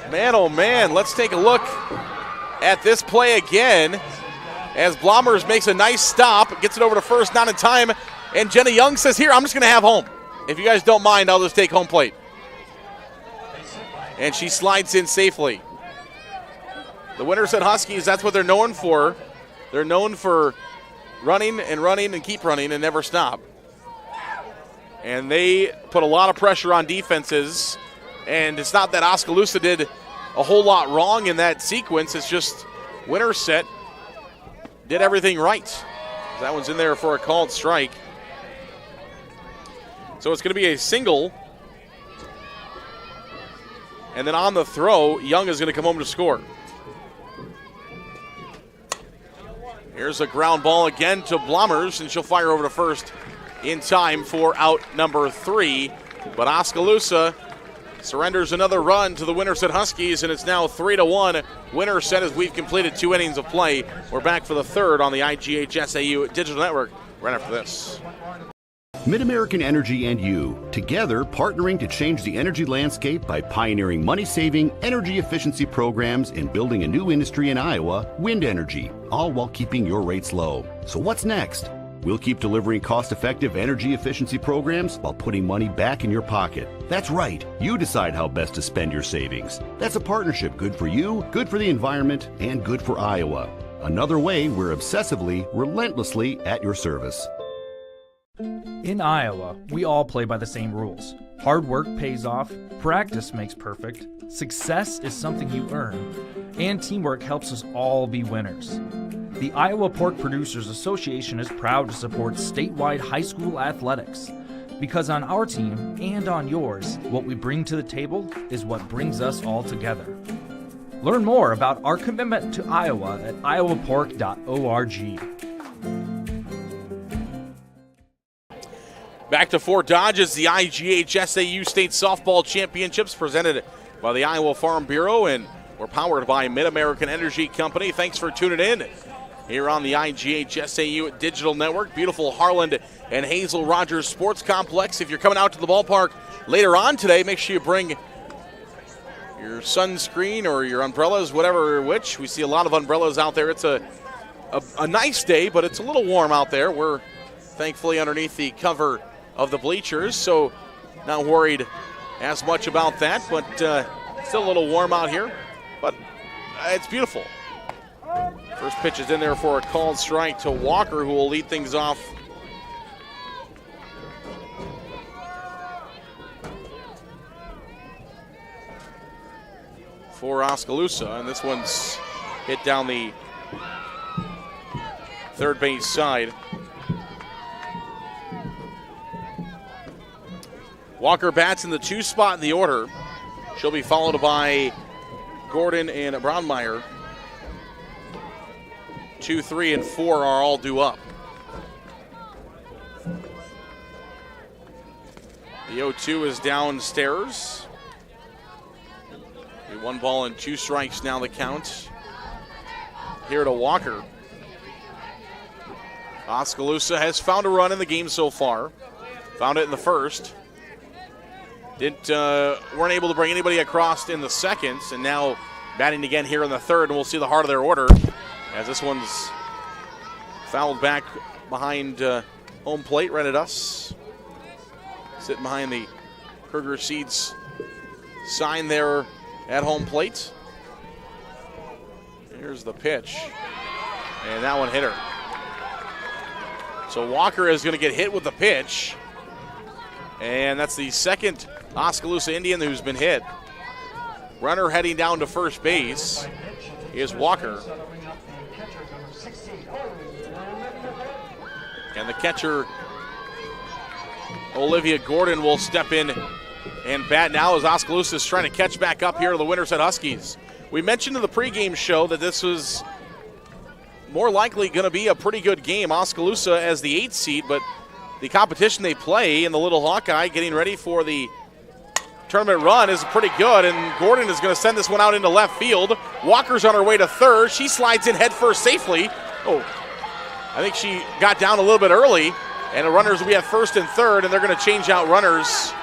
Man, oh man, let's take a look at this play again as Blommers makes a nice stop, gets it over to first, not in time, and Jenna Young says, here, I'm just going to have home. If you guys don't mind, I'll just take home plate. And she slides in safely. The Winterset Huskies, that's what they're known for. They're known for running and keep running and never stop. And they put a lot of pressure on defenses, and it's not that Oskaloosa did a whole lot wrong in that sequence. It's just Winterset did everything right. That one's in there for a called strike. So it's going to be a single And then on the throw, Young is going to come home to score. Here's a ground ball again to Blomers, and she'll fire over to first in time for out number 3. But Oskaloosa surrenders another run to the Winterset Huskies, and it's now 3-1. Winterset as we've completed 2 innings of play. We're back for the third on the IGHSAU Digital Network right after this. MidAmerican Energy and you, together partnering to change the energy landscape by pioneering money-saving, energy efficiency programs and building a new industry in Iowa, wind energy, all while keeping your rates low. So what's next? We'll keep delivering cost-effective energy efficiency programs while putting money back in your pocket. That's right. You decide how best to spend your savings. That's a partnership good for you, good for the environment, and good for Iowa. Another way we're obsessively, relentlessly at your service. In Iowa, we all play by the same rules. Hard work pays off, practice makes perfect, success is something you earn, and teamwork helps us all be winners. The Iowa Pork Producers Association is proud to support statewide high school athletics. Because on our team and on yours, what we bring to the table is what brings us all together. Learn more about our commitment to Iowa at iowapork.org. Back to Fort Dodge as the IGHSAU State Softball Championships presented by the Iowa Farm Bureau, and we're powered by MidAmerican Energy Company. Thanks for tuning in here on the IGHSAU Digital Network. Beautiful Harland and Hazel Rogers Sports Complex. If you're coming out to the ballpark later on today, make sure you bring your sunscreen or your umbrellas, whatever which. We see a lot of umbrellas out there. It's a nice day, but it's a little warm out there. We're thankfully underneath the cover of the bleachers, so not worried as much about that, but still a little warm out here, but it's beautiful. First pitch is in there for a called strike to Walker, who will lead things off. For Oskaloosa, and this one's hit down the third base side. Walker bats in the 2 spot in the order. She'll be followed by Gordon and Brownmeyer. 2, 3, and 4 are all due up. The 0-2 is downstairs. 1 ball and 2 strikes now the count. Here to Walker. Oskaloosa has found a run in the game so far. Found it in the first. Weren't able to bring anybody across in the second, and now batting again here in the third, and we'll see the heart of their order as this one's fouled back behind home plate right at us. Sitting behind the Kruger Seeds sign there at home plate. Here's the pitch, and that one hit her. So Walker is going to get hit with the pitch, and that's the second Oskaloosa Indian who's been hit. Runner heading down to first base is Walker. And the catcher, Olivia Gordon, will step in and bat now as Oskaloosa is trying to catch back up here to the Winterset Huskies. We mentioned in the pregame show that this was more likely going to be a pretty good game. Oskaloosa as the 8th seed, but the competition they play in the Little Hawkeye getting ready for the tournament run is pretty good, and Gordon is going to send this one out into left field. Walker's on her way to third. She slides in head first safely. Oh, I think she got down a little bit early, and the runners will be at first and third, and they're going to change out runners.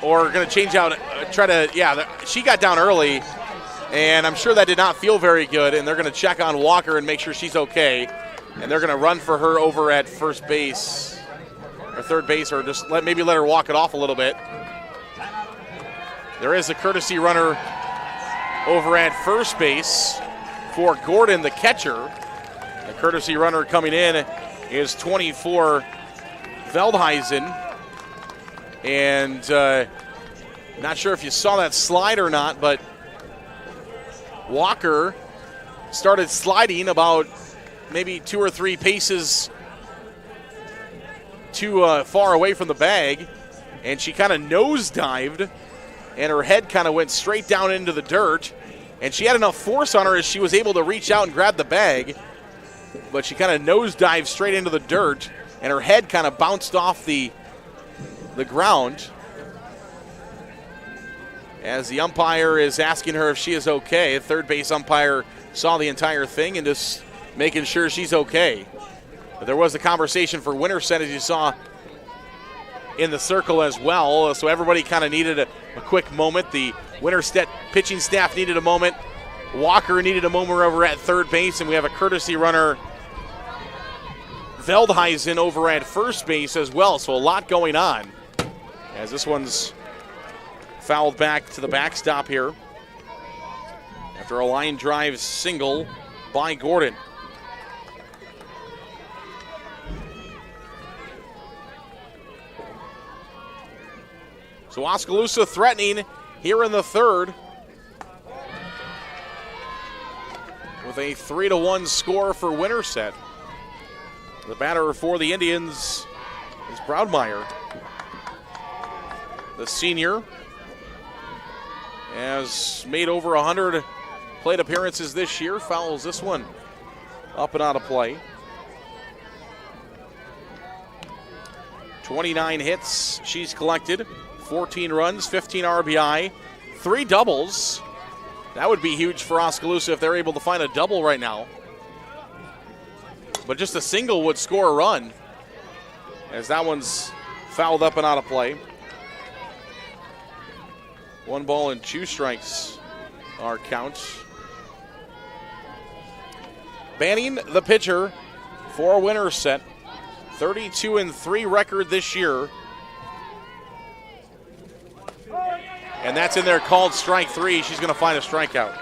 Or going to change out, she got down early, and I'm sure that did not feel very good, and they're going to check on Walker and make sure she's okay, and they're going to run for her over at first base. Or third base, or just maybe let her walk it off a little bit. There is a courtesy runner over at first base for Gordon, the catcher. The courtesy runner coming in is 24 Veldhuisen. And not sure if you saw that slide or not, but Walker started sliding about maybe 2 or 3 paces too far away from the bag, and she kind of nosedived and her head kind of went straight down into the dirt. And she had enough force on her as she was able to reach out and grab the bag, but she kind of nosedived straight into the dirt, and her head kind of bounced off the ground. As the umpire is asking her if she is okay, the third base umpire saw the entire thing and just making sure she's okay. But there was a conversation for Winterset, as you saw in the circle as well, so everybody kind of needed a quick moment. The Winterset pitching staff needed a moment. Walker needed a moment over at third base, and we have a courtesy runner, Veldhuizen, over at first base as well, so a lot going on. As this one's fouled back to the backstop here after a line drive single by Gordon. So Oskaloosa threatening here in the third with a 3-1 score for Winterset. The batter for the Indians is Brownmeyer. The senior has made over 100 plate appearances this year, fouls this one up and out of play. 29 hits she's collected, 14 runs, 15 RBI, 3 doubles. That would be huge for Oskaloosa if they're able to find a double right now. But just a single would score a run, as that one's fouled up and out of play. 1 ball and 2 strikes our count. Banning, the pitcher for Winterset, 32-3 record this year. And that's in there called strike 3. She's going to find a strikeout.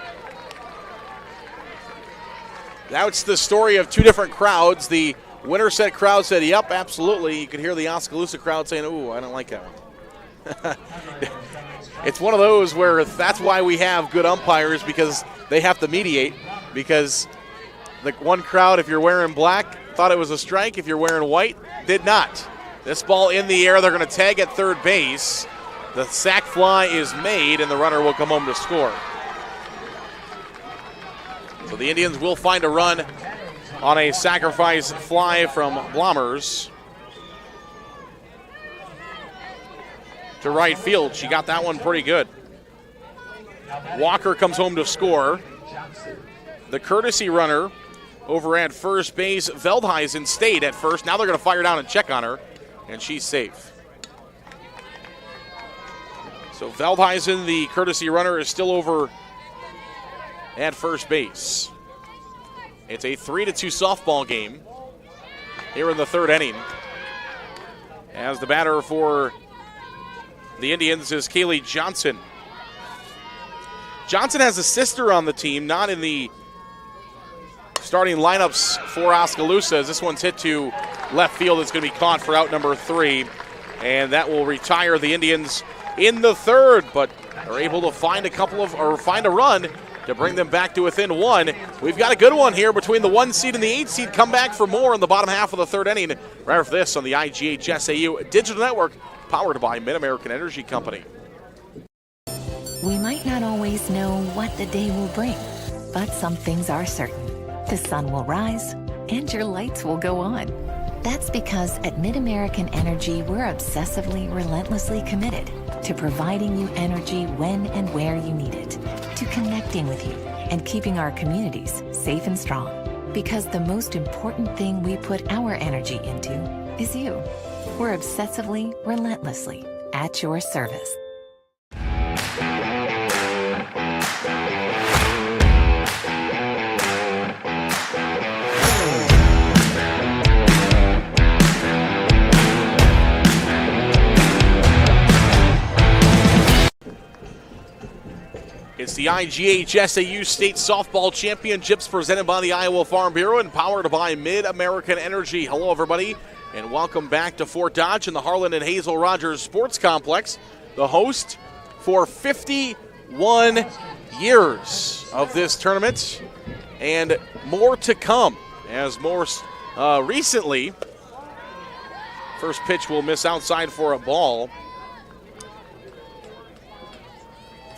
That's the story of 2 different crowds. The Winterset crowd said, yep, absolutely. You could hear the Oskaloosa crowd saying, ooh, I don't like that one. It's one of those where that's why we have good umpires, because they have to mediate. Because the one crowd, if you're wearing black, thought it was a strike. If you're wearing white, did not. This ball in the air, they're going to tag at third base. The sac fly is made, and the runner will come home to score. So the Indians will find a run on a sacrifice fly from Blommers to right field. She got that one pretty good. Walker comes home to score. The courtesy runner over at first base, Veldhuizen, stayed at first. Now they're going to fire down and check on her, and she's safe. So Veldhuizen, the courtesy runner, is still over at first base. It's a 3-2 softball game here in the third inning, as the batter for the Indians is Kaylee Johnson. Johnson has a sister on the team, not in the starting lineups for Oskaloosa, as this one's hit to left field. It's going to be caught for out number 3, and that will retire the Indians in the third, but they're able to find a run to bring them back to within 1. We've got a good one here between the 1 seed and the 8 seed. Come back for more in the bottom half of the third inning. Right after this on the IGHSAU Digital Network, powered by Mid-American Energy Company. We might not always know what the day will bring, but some things are certain. The sun will rise and your lights will go on. That's because at Mid-American Energy, we're obsessively, relentlessly committed to providing you energy when and where you need it, to connecting with you and keeping our communities safe and strong. Because the most important thing we put our energy into is you. We're obsessively, relentlessly at your service. It's the IGHSAU State Softball Championships presented by the Iowa Farm Bureau and powered by Mid-American Energy. Hello, everybody, and welcome back to Fort Dodge in the Harlan and Hazel Rogers Sports Complex, the host for 51 years of this tournament, and more to come, as more recently, first pitch will miss outside for a ball.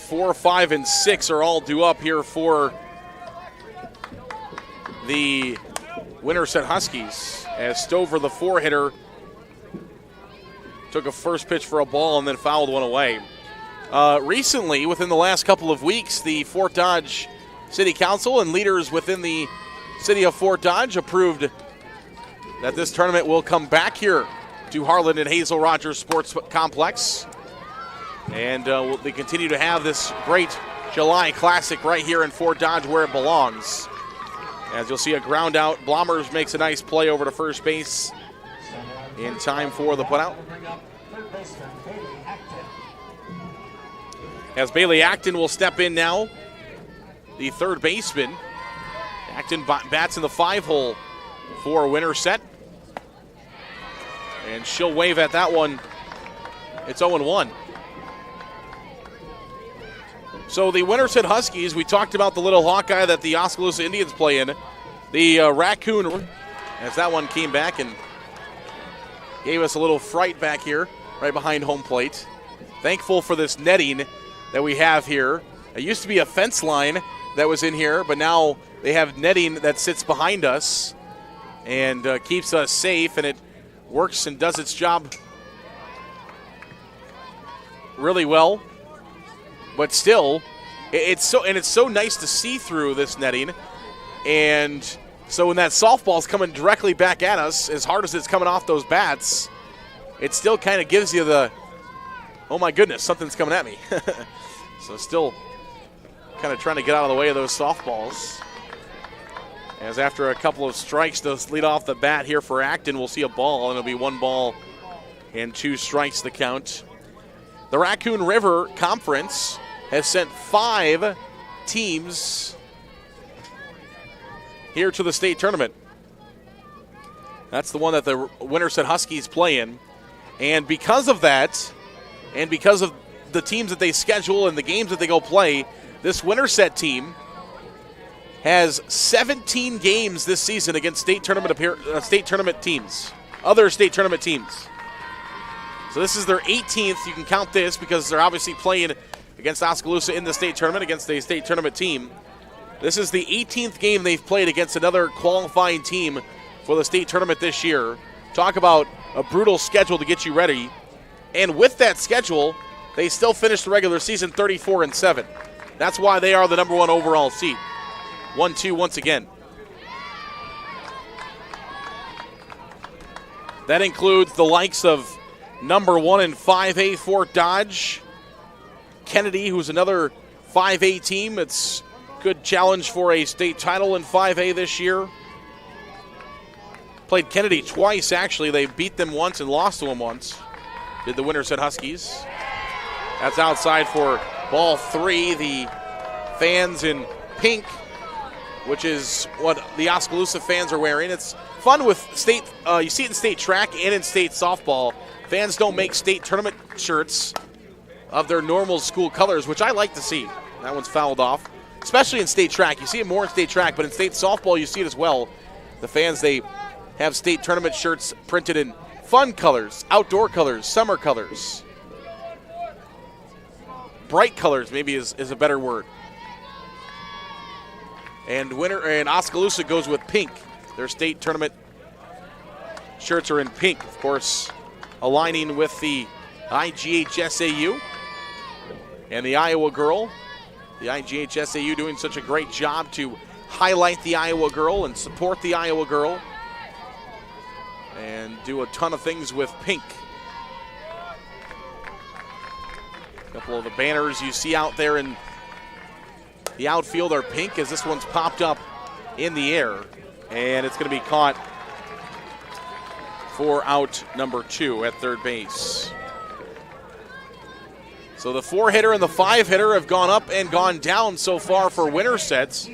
4, 5, and 6 are all due up here for the Winterset Huskies, as Stover, the 4-hitter, took a first pitch for a ball and then fouled one away. Recently, within the last couple of weeks, the Fort Dodge City Council and leaders within the city of Fort Dodge approved that this tournament will come back here to Harlan and Hazel Rogers Sports Complex. And they continue to have this great July Classic right here in Fort Dodge where it belongs. As you'll see, a ground out. Blommers makes a nice play over to first base in time for the putout. As Bailey Acton will step in now, the third baseman. Acton bats in the 5-hole for Winterset. And she'll wave at that one. It's 0-1. So the Winterset Huskies, we talked about the little Hawkeye that the Oskaloosa Indians play in. The Raccoon, as that one came back and gave us a little fright back here, right behind home plate. Thankful for this netting that we have here. It used to be a fence line that was in here, but now they have netting that sits behind us and keeps us safe, and it works and does its job really well. But still, it's so nice to see through this netting. And so when that softball's coming directly back at us, as hard as it's coming off those bats, it still kind of gives you the, oh my goodness, something's coming at me. So still kind of trying to get out of the way of those softballs. As after a couple of strikes to lead off the bat here for Acton, we'll see a ball, and it'll be 1 ball and 2 strikes the count. The Raccoon River Conference has sent 5 teams here to the state tournament. That's the one that the Winterset Huskies play in. And because of that, and because of the teams that they schedule and the games that they go play, this Winterset team has 17 games this season against state tournament teams, other state tournament teams. So this is their 18th. You can count this because they're obviously playing against Oskaloosa in the state tournament against a state tournament team. This is the 18th game they've played against another qualifying team for the state tournament this year. Talk about a brutal schedule to get you ready. And with that schedule, they still finished the regular season 34-7. That's why they are the number 1 overall seed. 1-2 once again. That includes the likes of number 1 in 5A Fort Dodge, Kennedy, who's another 5A team. It's good challenge for a state title in 5A this year. Played Kennedy twice, actually. They beat them once and lost to them once, did the Winterset Huskies. That's outside for ball 3. The fans in pink, which is what the Oskaloosa fans are wearing. It's fun with state, you see it in state track and in state softball. Fans don't make state tournament shirts of their normal school colors, which I like to see. That one's fouled off, especially in state track. You see it more in state track, but in state softball you see it as well. The fans, they have state tournament shirts printed in fun colors, outdoor colors, summer colors. Bright colors maybe is a better word. And Oskaloosa goes with pink. Their state tournament shirts are in pink, of course, aligning with the IGHSAU and the Iowa girl. The IGHSAU doing such a great job to highlight the Iowa girl and support the Iowa girl and do a ton of things with pink. A couple of the banners you see out there in the outfield are pink, as this one's popped up in the air, and it's going to be caught for out number 2 at third base. So the 4-hitter and the 5-hitter have gone up and gone down so far for Winterset,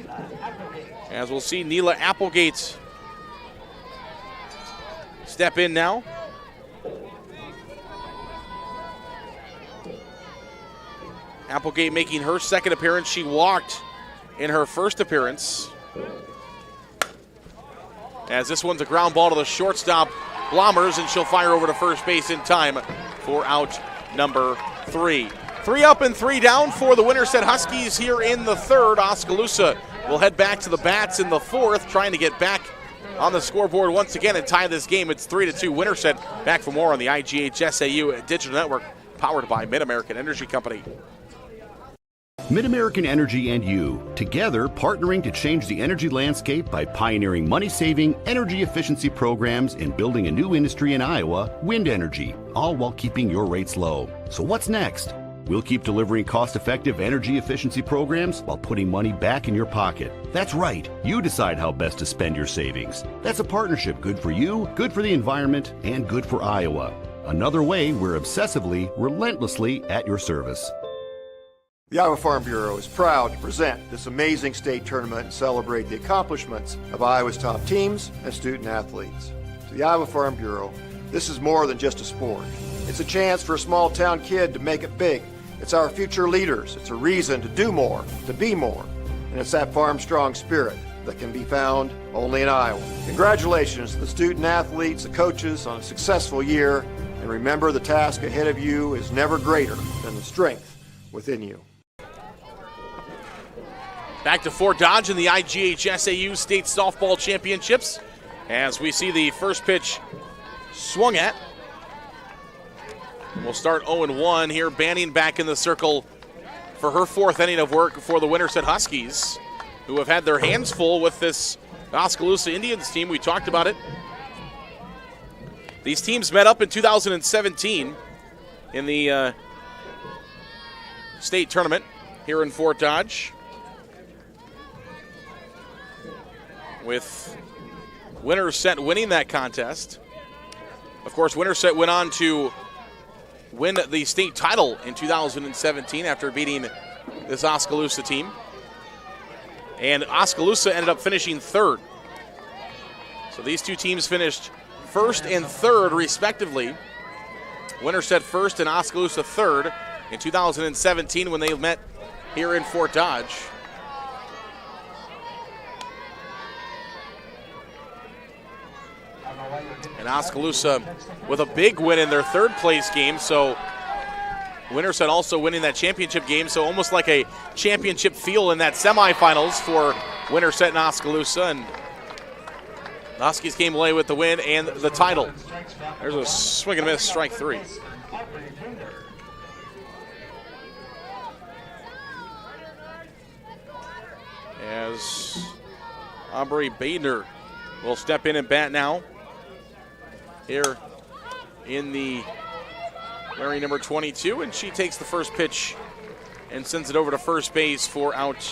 as we'll see Neela Applegate step in now. Applegate making her second appearance. She walked in her first appearance. As this one's a ground ball to the shortstop, Blommers, and she'll fire over to first base in time for out number 3. 3 up and 3 down for the Winterset Huskies here in the third. Oskaloosa will head back to the bats in the fourth, trying to get back on the scoreboard once again and tie this game. It's 3-2 Winterset. Back for more on the IGHSAU Digital Network, powered by Mid-American Energy Company. Mid-American Energy and you, together partnering to change the energy landscape by pioneering money-saving, energy efficiency programs and building a new industry in Iowa, wind energy, all while keeping your rates low. So what's next? We'll keep delivering cost-effective energy efficiency programs while putting money back in your pocket. That's right. You decide how best to spend your savings. That's a partnership good for you, good for the environment, and good for Iowa. Another way we're obsessively, relentlessly at your service. The Iowa Farm Bureau is proud to present this amazing state tournament and celebrate the accomplishments of Iowa's top teams and student athletes. To the Iowa Farm Bureau, this is more than just a sport. It's a chance for a small town kid to make it big. It's our future leaders. It's a reason to do more, to be more. And it's that farm strong spirit that can be found only in Iowa. Congratulations to the student athletes, the coaches on a successful year. And remember, the task ahead of you is never greater than the strength within you. Back to Fort Dodge in the IGHSAU State Softball Championships as we see the first pitch swung at. We'll start 0-1 here. Banning back in the circle for her fourth inning of work for the Winterset Huskies, who have had their hands full with this Oskaloosa Indians team. We talked about it. These teams met up in 2017 in the state tournament here in Fort Dodge, with Winterset winning that contest. Of course, Winterset went on to win the state title in 2017 after beating this Oskaloosa team. And Oskaloosa ended up finishing third. So these two teams finished first and third, respectively. Winterset first and Oskaloosa third in 2017 when they met here in Fort Dodge. And Oskaloosa with a big win in their third place game, so Winterset also winning that championship game, so almost like a championship feel in that semifinals for Winterset and Oskaloosa, and the Huskies came away with the win and the title. There's a swing and a miss, strike three. As Aubrey Badner will step in and bat now. Here in the wearing number 22, and she takes the first pitch and sends it over to first base for out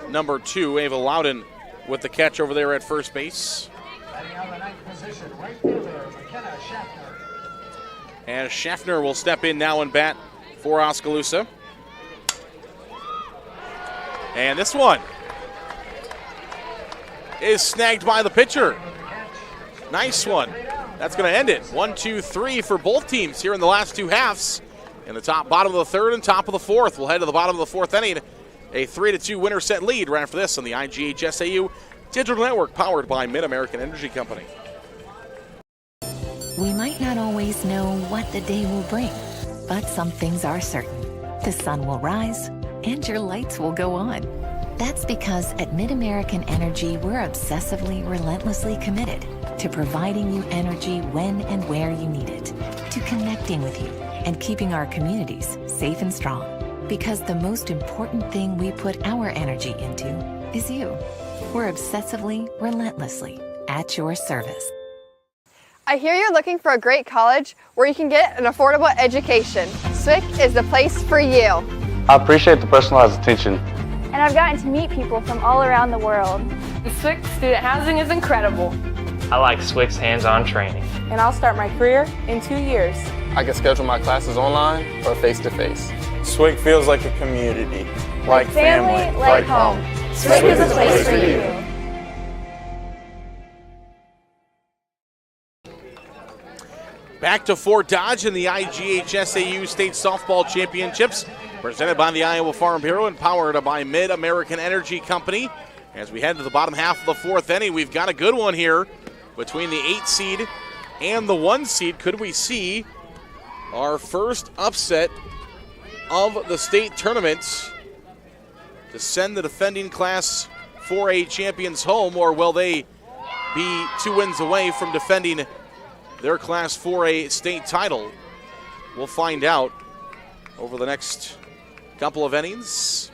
number 2. Ava Loudon with the catch over there at first base. As Schaffner will step in now and bat for Oskaloosa. And this one is snagged by the pitcher. Nice one. That's going to end it. 1, 2, 3 for both teams here in the last two halves. In the bottom of the third and top of the fourth. We'll head to the bottom of the fourth inning. A 3-2 Winterset lead right after this on the IGHSAU Digital Network, powered by Mid-American Energy Company. We might not always know what the day will bring, but some things are certain. The sun will rise and your lights will go on. That's because at Mid-American Energy, we're obsessively, relentlessly committed to providing you energy when and where you need it, to connecting with you and keeping our communities safe and strong. Because the most important thing we put our energy into is you. We're obsessively, relentlessly at your service. I hear you're looking for a great college where you can get an affordable education. SWIC is the place for you. I appreciate the personalized attention. And I've gotten to meet people from all around the world. The SWIC student housing is incredible. I like SWIC's hands-on training. And I'll start my career in 2 years. I can schedule my classes online or face-to-face. SWIC feels like a community, like family, like home. SWIC is a place for you. Back to Fort Dodge in the IGHSAU State Softball Championships, presented by the Iowa Farm Bureau and powered by Mid-American Energy Company. As we head to the bottom half of the fourth inning, we've got a good one here between the 8 seed and the 1 seed. Could we see our first upset of the state tournament to send the defending Class 4A champions home, or will they be 2 wins away from defending their Class 4A state title? We'll find out over the next couple of innings.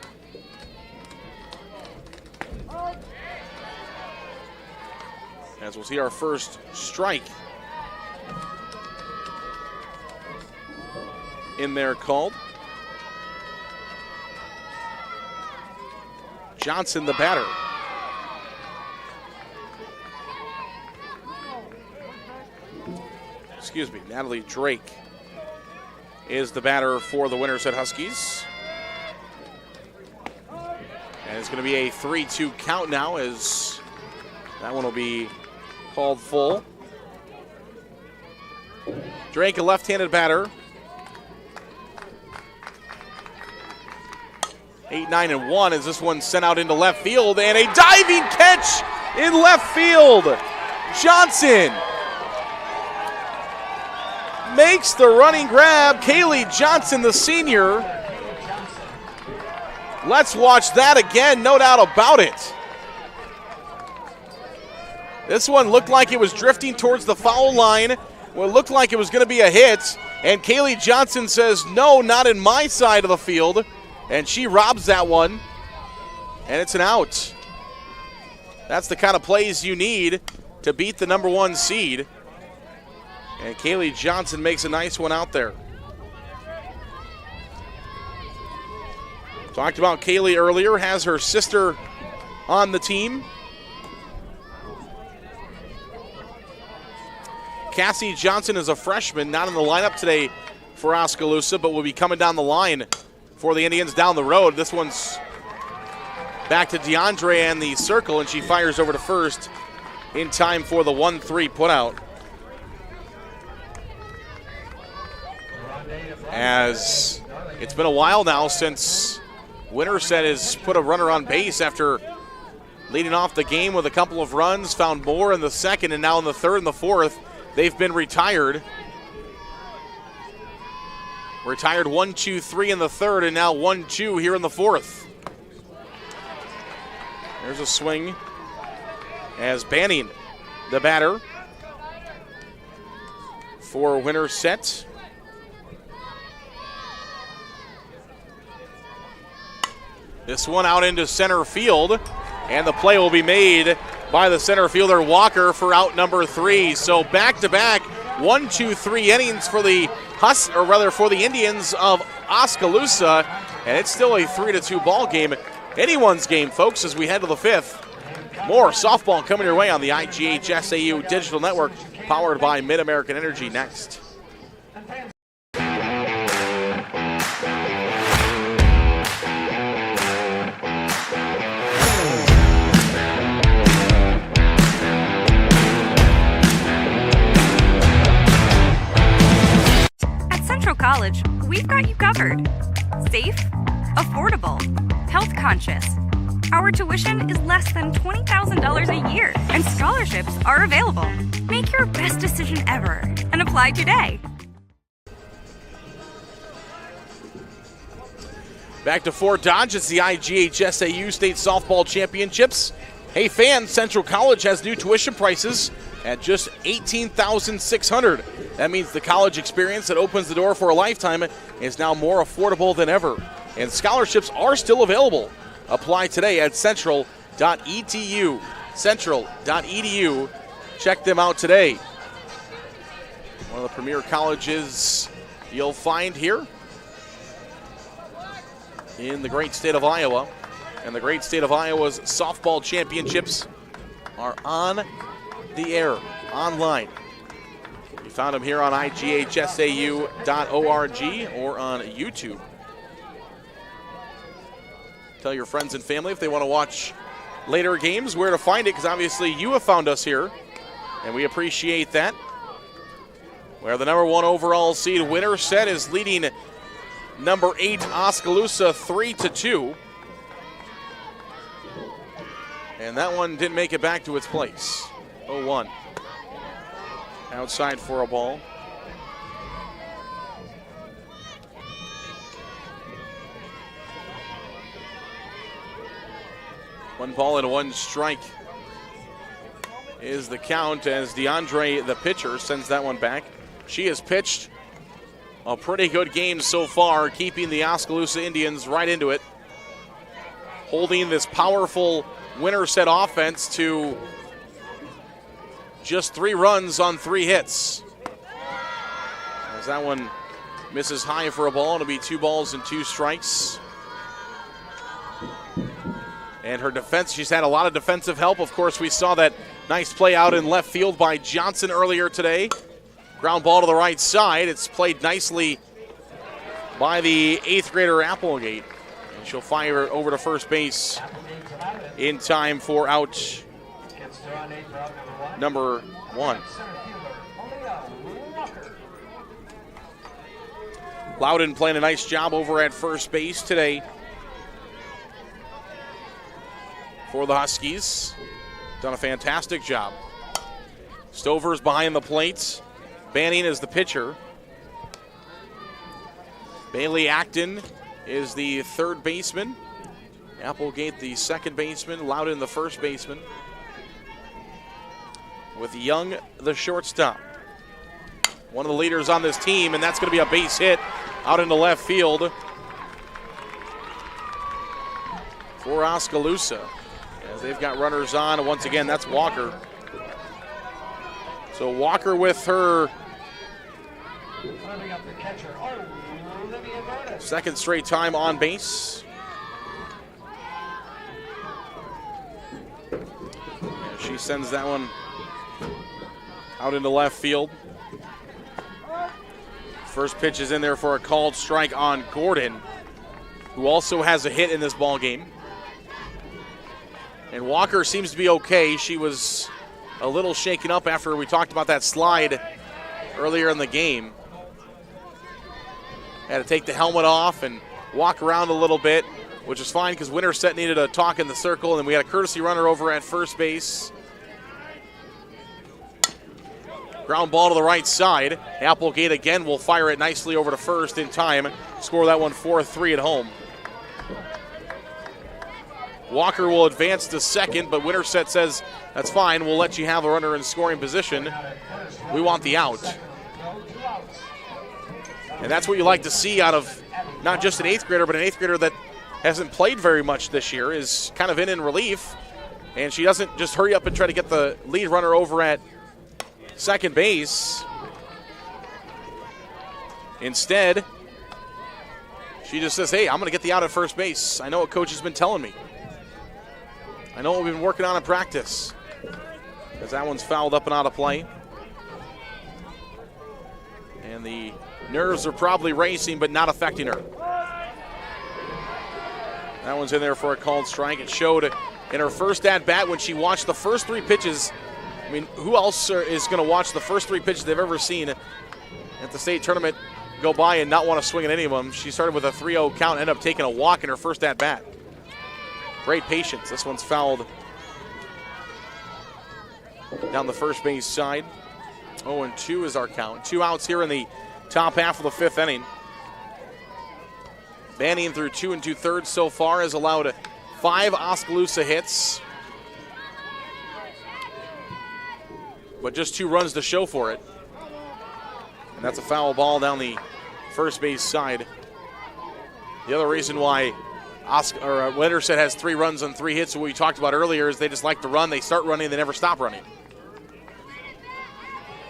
As we'll see our first strike in there called. Johnson, the batter. Excuse me, Natalie Drake is the batter for the Winterset Huskies. And it's going to be a 3-2 count now, as that one will be called full. Drake, a left-handed batter. 8-9-1 as this one sent out into left field, and a diving catch in left field. Johnson makes the running grab. Kaylee Johnson, the senior. Let's watch that again, no doubt about it. This one looked like it was drifting towards the foul line. Well, it looked like it was going to be a hit, and Kaylee Johnson says, no, not in my side of the field. And she robs that one, and it's an out. That's the kind of plays you need to beat the number 1 seed. And Kaylee Johnson makes a nice one out there. Talked about Kaylee earlier, has her sister on the team. Cassie Johnson is a freshman, not in the lineup today for Oskaloosa, but will be coming down the line for the Indians down the road. This one's back to DeAndre and the circle, and she fires over to first in time for the 1-3 putout. As it's been a while now since Winterset has put a runner on base after leading off the game with a couple of runs, found more in the second, and now in the third and the fourth, they've been retired. Retired 1-2-3 in the third, and now 1-2 here in the fourth. There's a swing as Banning, the batter for Winterset. This one out into center field, and the play will be made by the center fielder Walker for out number 3. So back-to-back 1-2-3 innings for the for the Indians of Oskaloosa, and it's still a 3-2 ball game. Anyone's game, folks, as we head to the 5th. More softball coming your way on the IGHSAU Digital Network, powered by Mid-American Energy next. College, we've got you covered. Safe, affordable, health conscious. Our tuition is less than $20,000 a year, and scholarships are available. Make your best decision ever and apply today. Back to Fort Dodge, it's the IGHSAU State Softball Championships. Hey fans, Central College has new tuition prices at just $18,600. That means the college experience that opens the door for a lifetime is now more affordable than ever. And scholarships are still available. Apply today at central.edu. Central.edu. Check them out today. One of the premier colleges you'll find here in the great state of Iowa. And the great state of Iowa's softball championships are on the air, online. You found them here on IGHSAU.org or on YouTube. Tell your friends and family if they want to watch later games where to find it, because obviously you have found us here, and we appreciate that. Where the number 1 overall seed Winterset is leading number 8 Oskaloosa 3-2. And that one didn't make it back to its place. 0-1. outside for a ball. One ball and one strike is the count as DeAndre, the pitcher, sends that one back. She has pitched a pretty good game so far, keeping the Oskaloosa Indians right into it, holding this powerful Winterset offense to just 3 runs on 3 hits. As that one misses high for a ball, it'll be 2 balls and 2 strikes. And her defense, she's had a lot of defensive help. Of course, we saw that nice play out in left field by Johnson earlier today. Ground ball to the right side. It's played nicely by the 8th grader Applegate. And she'll fire it over to first base in time for out number 1. Loudon playing a nice job over at first base today for the Huskies. Done a fantastic job. Stover's behind the plate. Banning is the pitcher. Bailey Acton is the 3rd baseman. Applegate the 2nd baseman. Loudon the 1st baseman. With Young the shortstop. One of the leaders on this team, and that's going to be a base hit out into left field for Oskaloosa. As they've got runners on, once again, that's Walker. So Walker with her 2nd straight time on base. And she sends that one out into left field. First pitch is in there for a called strike on Gordon, who also has a hit in this ball game. And Walker seems to be okay. She was a little shaken up after we talked about that slide earlier in the game. Had to take the helmet off and walk around a little bit, which is fine because Winterset needed a talk in the circle, and then we had a courtesy runner over at first base. Ground ball to the right side. Applegate again will fire it nicely over to first in time. Score that one 4-3 at home. Walker will advance to 2nd, but Winterset says, that's fine, we'll let you have a runner in scoring position. We want the out. And that's what you like to see out of not just an 8th grader, but an 8th grader that hasn't played very much this year, is kind of in relief. And she doesn't just hurry up and try to get the lead runner over at 2nd base. Instead, she just says, hey, I'm going to get the out at first base. I know what coach has been telling me. I know what we've been working on in practice. As that one's fouled up and out of play. And the nerves are probably racing, but not affecting her. That one's in there for a called strike. It showed in her first at-bat when she watched the first 3 pitches. I mean, who else is going to watch the first 3 pitches they've ever seen at the state tournament go by and not want to swing at any of them? She started with a 3-0 count, ended up taking a walk in her first at-bat. Great patience. This one's fouled down the first base side. 0-2 is our count. 2 outs here in the top half of the 5th inning. Banning through 2 2/3 so far has allowed 5 Oskaloosa hits, but just 2 runs to show for it. And that's a foul ball down the first base side. The other reason why Winterset has 3 runs on 3 hits, what we talked about earlier, is they just like to run. They start running, they never stop running.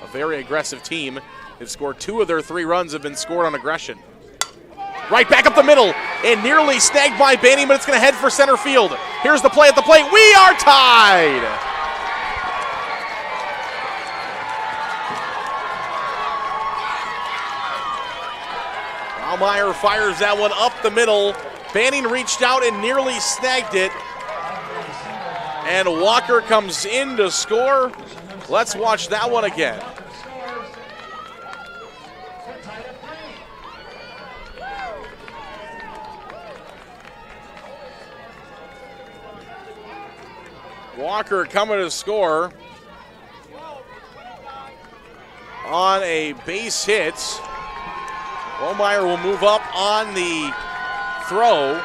A very aggressive team. They've scored 2 of their 3 runs have been scored on aggression. Right back up the middle and nearly snagged by Banning, but it's going to head for center field. Here's the play at the plate. We are tied. Almeyer fires that one up the middle. Banning reached out and nearly snagged it. And Walker comes in to score. Let's watch that one again. Walker coming to score. on a base hit. Womeyer will move up on the throw.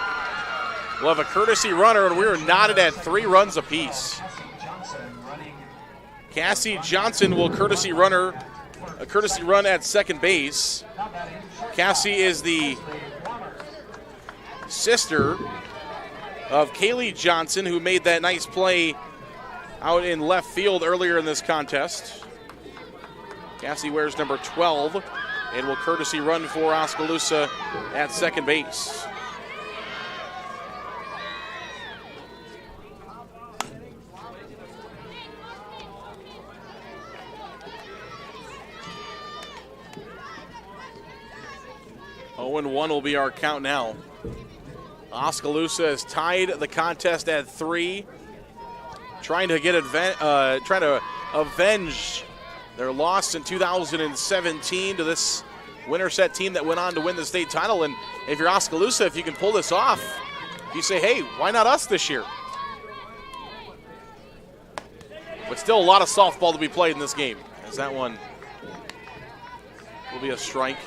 We'll have a courtesy runner, and we're knotted at 3 runs apiece. Cassie Johnson will courtesy run at second base. Cassie is the sister of Kaylee Johnson, who made that nice play out in left field earlier in this contest. Cassie wears number 12 and will courtesy run for Oskaloosa at second base. And 1 will be our count now. Oskaloosa has tied the contest at 3, trying to avenge their loss in 2017 to this Winterset team that went on to win the state title. And if you're Oskaloosa, if you can pull this off, you say, hey, why not us this year? But still a lot of softball to be played in this game, as that one will be a strike.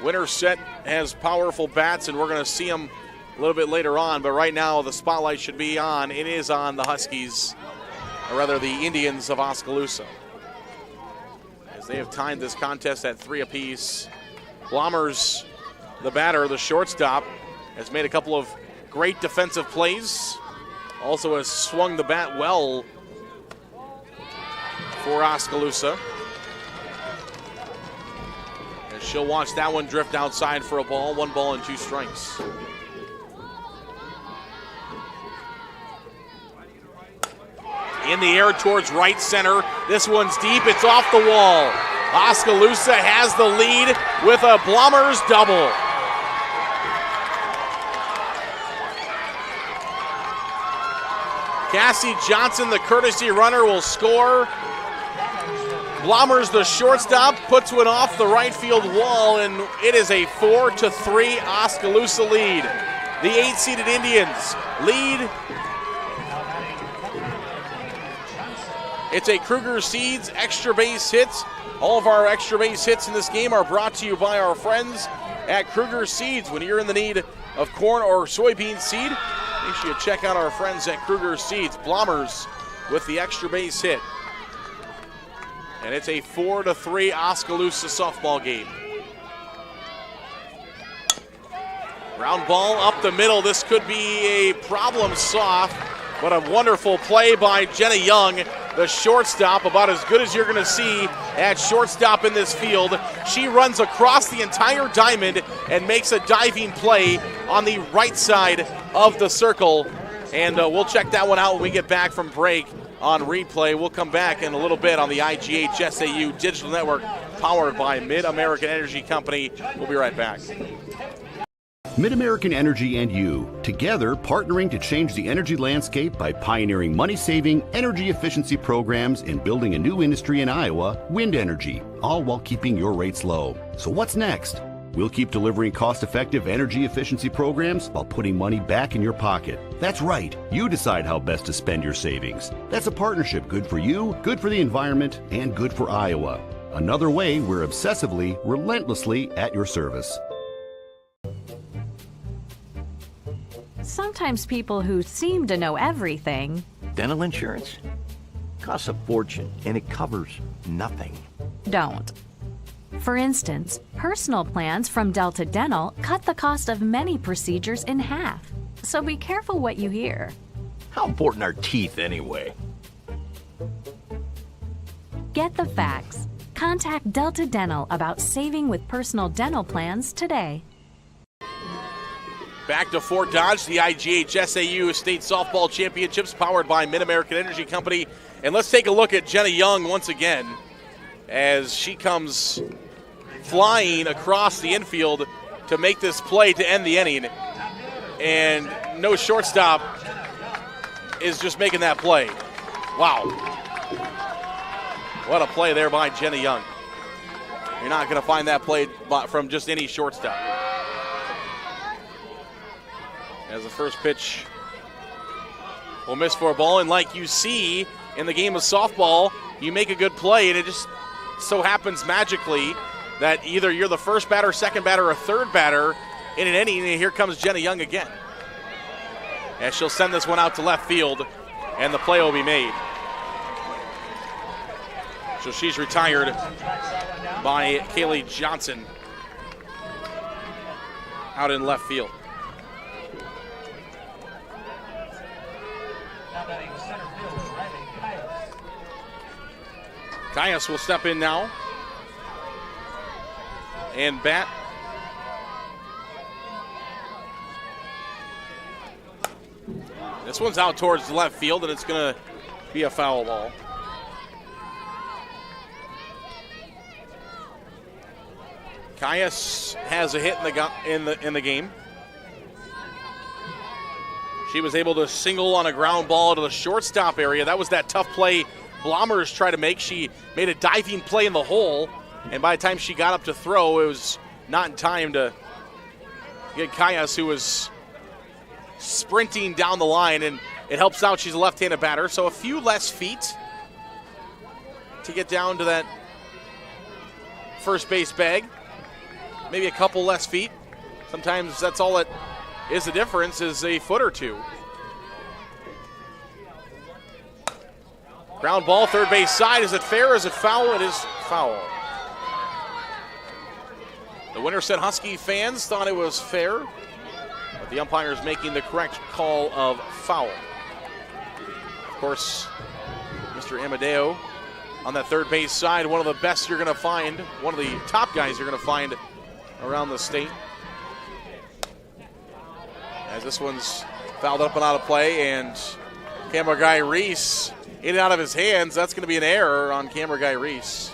Winterset has powerful bats, and we're going to see them a little bit later on, but right now the spotlight should be on. It is on the Huskies, or rather the Indians of Oskaloosa, as they have timed this contest at 3 apiece. Blommers, the batter, the shortstop, has made a couple of great defensive plays. Also has swung the bat well for Oskaloosa. And she'll watch that one drift outside for a ball. 1 ball and 2 strikes. In the air towards right center. This one's deep. It's off the wall. Oskaloosa has the lead with a Blommers double. Cassie Johnson, the courtesy runner, will score. Blommers, the shortstop, puts one off the right field wall, and it is a 4-3 Oskaloosa lead. The 8-seeded Indians lead. It's a Kruger Seeds extra base hit. All of our extra base hits in this game are brought to you by our friends at Kruger Seeds. When you're in the need of corn or soybean seed, make sure you check out our friends at Kruger Seeds. Blommers with the extra base hit. And it's a 4-3 Oskaloosa softball game. Ground ball up the middle. This could be a problem soft, but a wonderful play by Jenna Young, the shortstop, about as good as you're going to see at shortstop in this field. She runs across the entire diamond and makes a diving play on the right side of the circle. And we'll check that one out when we get back from break on replay. We'll come back in a little bit on the IGHSAU Digital Network, powered by Mid-American Energy Company. We'll be right back. Mid-American Energy and you, together partnering to change the energy landscape by pioneering money-saving, energy efficiency programs and building a new industry in Iowa, wind energy, all while keeping your rates low. So what's next? We'll keep delivering cost-effective energy efficiency programs while putting money back in your pocket. That's right. You decide how best to spend your savings. That's a partnership good for you, good for the environment, and good for Iowa. Another way we're obsessively, relentlessly at your service. Sometimes people who seem to know everything. Dental insurance costs a fortune, and it covers nothing. Don't. For instance, personal plans from Delta Dental cut the cost of many procedures in half. So be careful what you hear. How important are teeth anyway? Get the facts. Contact Delta Dental about saving with personal dental plans today. Back to Fort Dodge, the IGHSAU State Softball Championships, powered by Mid-American Energy Company. And let's take a look at Jenna Young once again as she comes flying across the infield to make this play to end the inning. And no shortstop is just making that play. Wow. What a play there by Jenna Young. You're not going to find that play from just any shortstop. As the first pitch will miss for a ball, and like you see, in the game of softball, you make a good play, and it just so happens magically that either you're the first batter, second batter, or third batter in an inning, and here comes Jenna Young again. And she'll send this one out to left field, and the play will be made. So she's retired by Kaylee Johnson out in left field. Caius will step in now and bat. This one's out towards the left field, and it's going to be a foul ball. Caius has a hit in the game. She was able to single on a ground ball to the shortstop area. That was that tough play Blommers tried to make. She made a diving play in the hole, and by the time she got up to throw, it was not in time to get Caius, who was sprinting down the line, and it helps out. She's a left-handed batter, so a few less feet to get down to that first base bag. Maybe a couple less feet. Sometimes that's all it is. The difference is a foot or two. Ground ball, third base side. Is it fair? Is it foul? It is foul. The Winterset Husky fans thought it was fair, but the umpire is making the correct call of foul. Of course, Mr. Amadeo on that third base side, one of the best you're going to find, one of the top guys you're going to find around the state. As this one's fouled up and out of play, and camera guy Reese in and out of his hands. That's going to be an error on camera guy Reese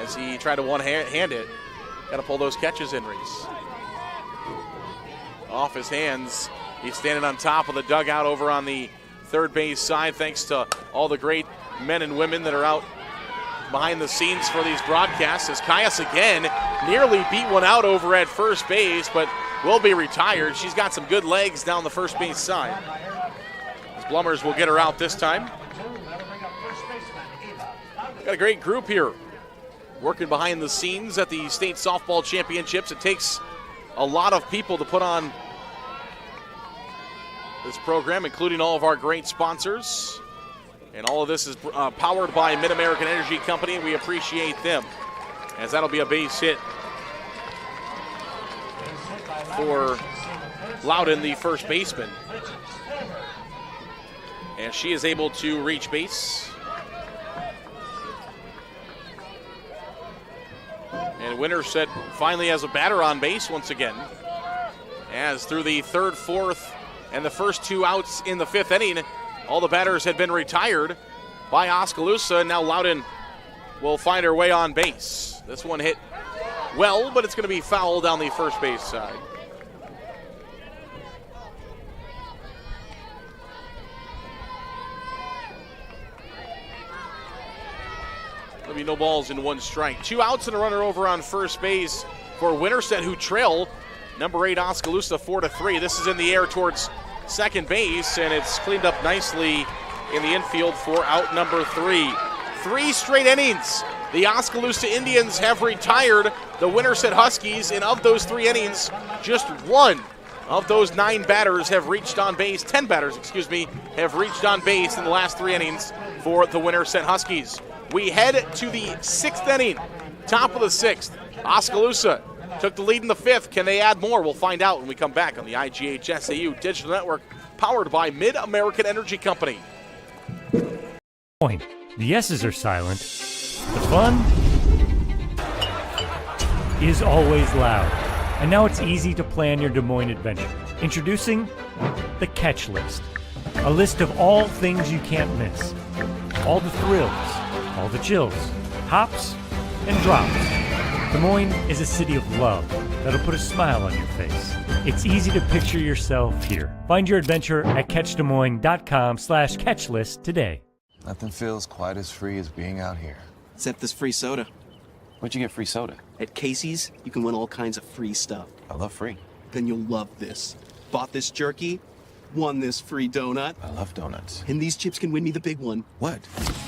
as he tried to one-hand it. Got to pull those catches in, Reese. Off his hands. He's standing on top of the dugout over on the third base side, thanks to all the great men and women that are out behind the scenes for these broadcasts, as Caius again nearly beat one out over at first base, but will be retired. She's got some good legs down the first base side. As Blommers will get her out this time. Got a great group here working behind the scenes at the state softball championships. It takes a lot of people to put on this program, including all of our great sponsors. And all of this is powered by Mid-American Energy Company, and we appreciate them, as that'll be a base hit for Loudon, the first baseman. And she is able to reach base. And Winterset finally has a batter on base once again, as through the third, fourth, and the first two outs in the fifth inning, all the batters had been retired by Oskaloosa. Now Loudon will find her way on base. This one hit well, but it's going to be foul down the first base side. There'll be no balls in one strike. 2 outs and a runner over on first base for Winterset, who trail number 8 Oskaloosa 4-3. This is in the air towards second base, and it's cleaned up nicely in the infield for out number 3. 3 straight innings. The Oskaloosa Indians have retired the Winterset Huskies, and of those 3 innings, just one of those 9 batters have reached on base. 10 batters, have reached on base in the last 3 innings for the Winterset Huskies. We head to the 6th inning, top of the 6th. Oskaloosa took the lead in the 5th. Can they add more? We'll find out when we come back on the IGHSAU Digital Network, powered by Mid-American Energy Company. The yeses are silent. The fun is always loud. And now it's easy to plan your Des Moines adventure. Introducing the Catch List. A list of all things you can't miss. All the thrills, all the chills, hops and drops. Des Moines is a city of love that'll put a smile on your face. It's easy to picture yourself here. Find your adventure at catchdesmoines.com/catchlist today. Nothing feels quite as free as being out here. Except this free soda. Where'd you get free soda? At Casey's, you can win all kinds of free stuff. I love free. Then you'll love this. Bought this jerky, won this free donut. I love donuts. And these chips can win me the big one. What?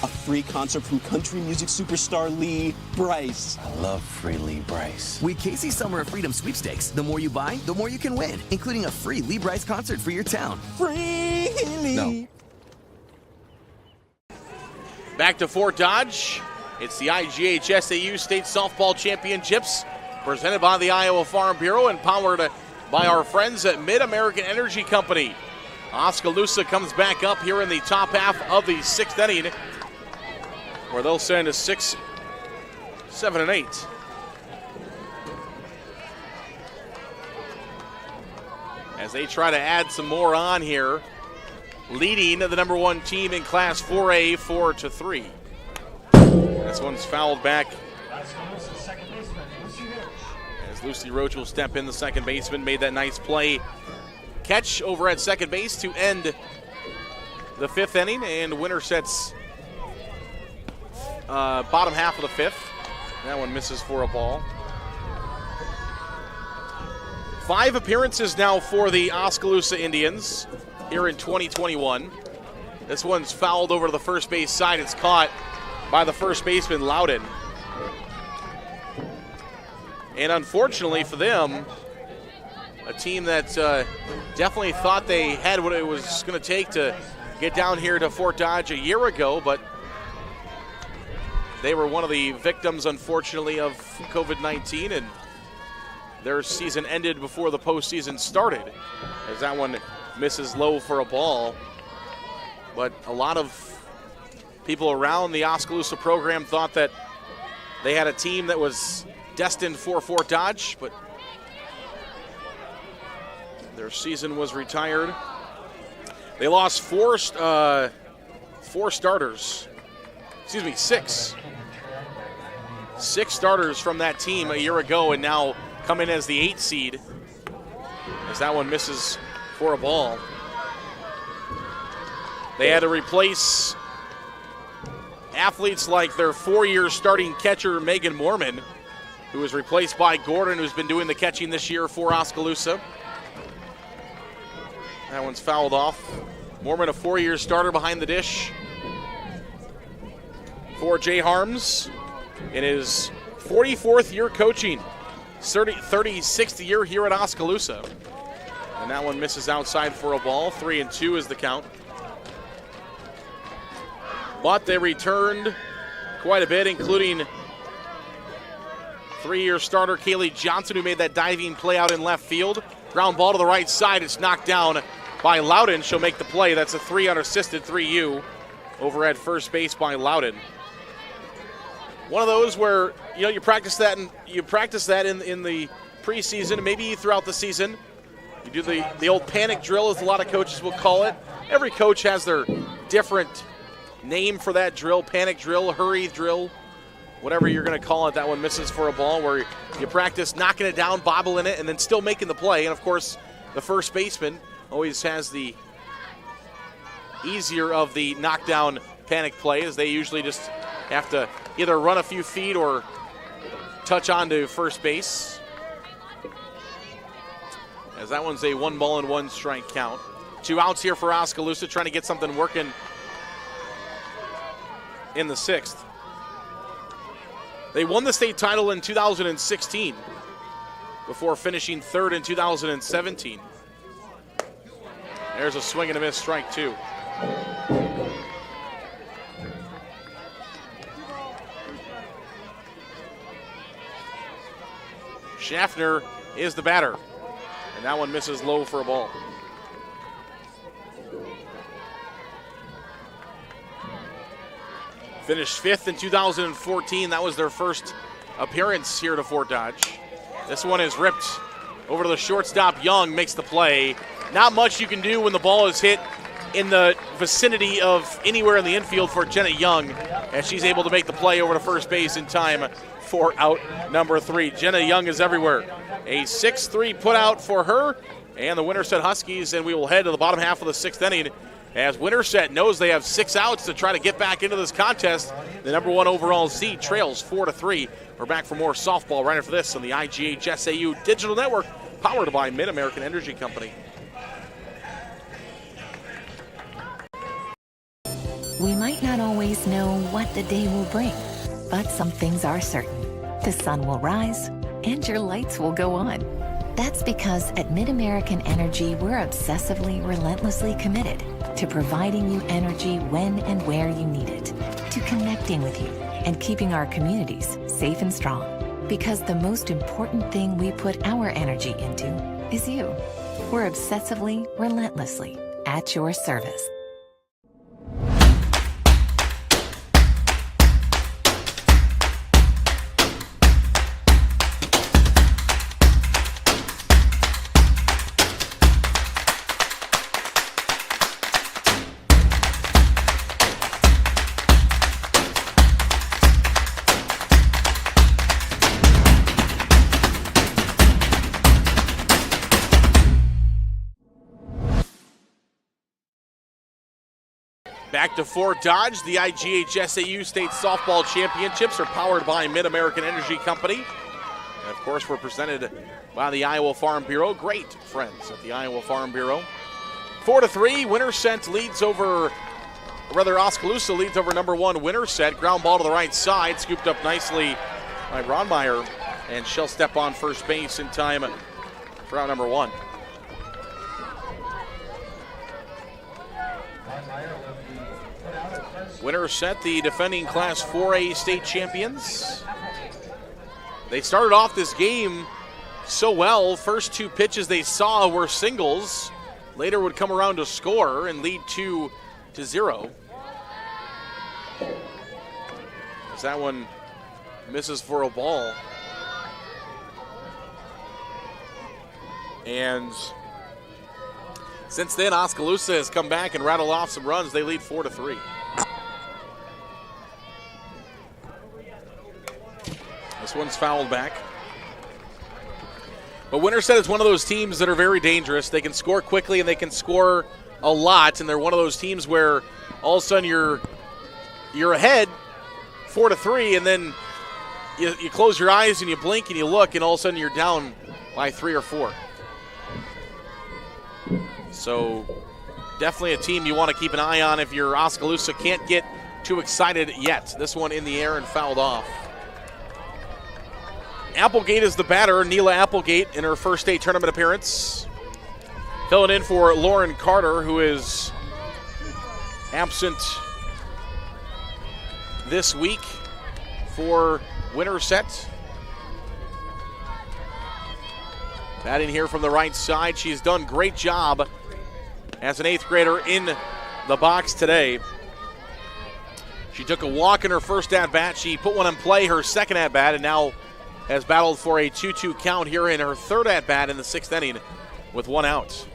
A free concert from country music superstar Lee Brice. I love free Lee Brice. With Casey's Summer of Freedom sweepstakes, the more you buy, the more you can win, including a free Lee Brice concert for your town. Free Lee. No. Back to Fort Dodge. It's the IGHSAU State Softball Championships presented by the Iowa Farm Bureau and powered by our friends at Mid-American Energy Company. Oskaloosa comes back up here in the top half of the sixth inning, where they'll send a 6, 7, and 8. As they try to add some more on here, leading the number one team in Class 4A 4-3. This one's fouled back as Lucy Roach will step in. The second baseman made that nice play catch over at second base to end the fifth inning, and Winterset's bottom half of the fifth. That one misses for a ball. 5 appearances now for the Oskaloosa Indians here in 2021. This one's fouled over to the first base side. It's caught by the first baseman, Loudon. And unfortunately for them, a team that definitely thought they had what it was going to take to get down here to Fort Dodge a year ago, but they were one of the victims, unfortunately, of COVID-19, and their season ended before the postseason started, as that one misses low for a ball. But a lot of people around the Oskaloosa program thought that they had a team that was destined for Fort Dodge, but their season was retired. They lost 6. 6 starters from that team a year ago, and now come in as the 8th seed, as that one misses for a ball. They had to replace athletes like their 4-year starting catcher, Megan Mormon, who was replaced by Gordon, who's been doing the catching this year for Oskaloosa. That one's fouled off. Mormon, a 4-year starter behind the dish for Jay Harms in his 44th year coaching, 36th year here at Oskaloosa. And that one misses outside for a ball. 3-2 is the count. But they returned quite a bit, including 3-year starter Kaylee Johnson, who made that diving play out in left field. Ground ball to the right side. It's knocked down by Loudon. She'll make the play. That's a 3 unassisted 3U over at first base by Loudon. One of those where you practice that in the preseason, maybe throughout the season. You do the old panic drill, as a lot of coaches will call it. Every coach has their different name for that drill: panic drill, hurry drill, whatever you're going to call it. That one misses for a ball, where you practice knocking it down, bobbling it, and then still making the play. And of course, the first baseman always has the easier of the knockdown panic plays. They usually just have to either run a few feet or touch onto first base, as that one's a 1-1 count. 2 outs here for Oskaloosa, trying to get something working in the 6th. They won the state title in 2016 before finishing 3rd in 2017. There's a swing and a miss, strike 2. Schaffner is the batter, and that one misses low for a ball. Finished 5th in 2014. That was their first appearance here to Fort Dodge. This one is ripped over to the shortstop. Young makes the play. Not much you can do when the ball is hit in the vicinity of anywhere in the infield for Jenna Young, as she's able to make the play over to first base in time for out number 3. Jenna Young is everywhere. A 6-3 put out for her and the Winterset Huskies, and we will head to the bottom half of the 6th inning, as Winterset knows they have 6 outs to try to get back into this contest. The number 1 overall seed trails 4-3. We're back for more softball right after this on the IGHSAU Digital Network, powered by Mid-American Energy Company. We might not always know what the day will bring, but some things are certain. The sun will rise and your lights will go on. That's because at MidAmerican Energy, we're obsessively, relentlessly committed to providing you energy when and where you need it, to connecting with you and keeping our communities safe and strong. Because the most important thing we put our energy into is you. We're obsessively, relentlessly at your service. Back to Fort Dodge. The IGHSAU State Softball Championships are powered by MidAmerican Energy Company. And of course, we're presented by the Iowa Farm Bureau. Great friends at the Iowa Farm Bureau. 4-3, Winterset leads over, Oskaloosa leads over number 1 Winterset. Ground ball to the right side, scooped up nicely by Ronmeyer. And she'll step on first base in time for out number 1. Winterset, the defending Class 4A state champions. They started off this game so well. First 2 pitches they saw were singles. Later would come around to score and lead 2-0. As that one misses for a ball. And since then, Oskaloosa has come back and rattled off some runs. They lead 4-3. This one's fouled back. But Winterset is one of those teams that are very dangerous. They can score quickly and they can score a lot, and they're one of those teams where all of a sudden you're ahead 4-3, and then you close your eyes and you blink and you look, and all of a sudden you're down by 3 or 4. So definitely a team you want to keep an eye on if you're Oskaloosa. Can't get too excited yet. This one in the air and fouled off. Applegate is the batter. Neela Applegate in her first state tournament appearance. Filling in for Lauren Carter, who is absent this week for Winterset. Batting here from the right side. She's done a great job as an 8th grader in the box today. She took a walk in her first at-bat. She put one in play her second at-bat, and now has battled for a 2-2 count here in her third at-bat in the 6th inning with 1 out.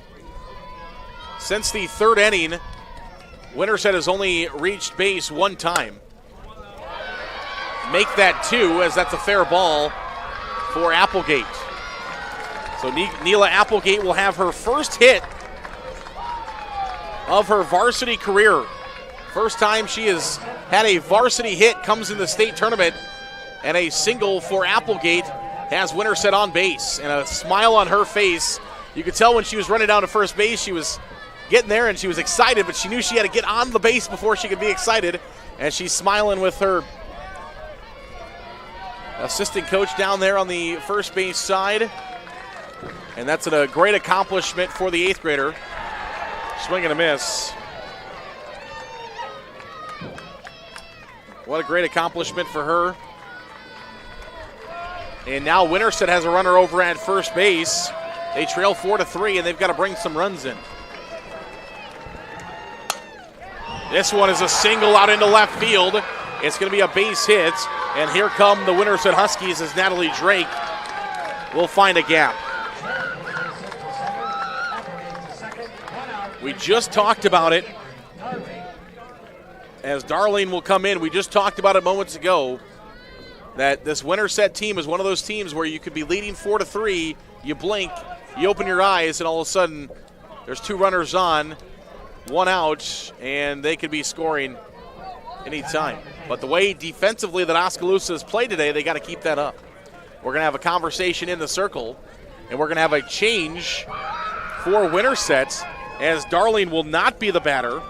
Since the 3rd inning, Winterset has only reached base 1 time. Make that 2, as that's a fair ball for Applegate. So Neela Applegate will have her first hit of her varsity career. First time she has had a varsity hit comes in the state tournament. And a single for Applegate has Winterset on base. And a smile on her face. You could tell when she was running down to first base, she was getting there and she was excited, but she knew she had to get on the base before she could be excited. And she's smiling with her assistant coach down there on the first base side. And that's a great accomplishment for the 8th grader. Swing and a miss. What a great accomplishment for her. And now Winterset has a runner over at first base. They trail 4-3, and they've got to bring some runs in. This one is a single out into left field. It's going to be a base hit. And here come the Winterset Huskies as Natalie Drake will find a gap. We just talked about it as Darlene will come in. We just talked about it moments ago, that this Winterset team is one of those teams where you could be leading 4-3, you blink, you open your eyes, and all of a sudden there's 2 runners on, 1 out, and they could be scoring anytime. But the way defensively that Oskaloosa has played today, they got to keep that up. We're going to have a conversation in the circle, and we're going to have a change for Winterset, as Darlene will not be the batter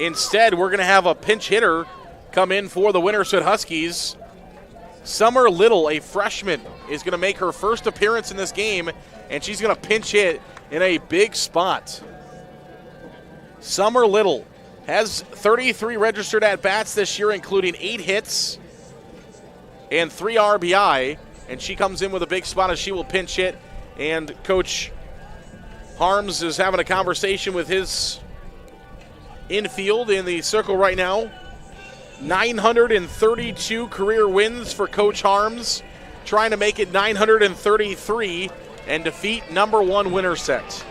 Instead, we're going to have a pinch hitter come in for the Winterset Huskies. Summer Little, a freshman, is going to make her first appearance in this game, and she's going to pinch hit in a big spot. Summer Little has 33 registered at-bats this year, including 8 hits and 3 RBI, and she comes in with a big spot as she will pinch hit, and Coach Harms is having a conversation with his infield in the circle right now. 932 career wins for Coach Harms, trying to make it 933 and defeat number 1 Winterset.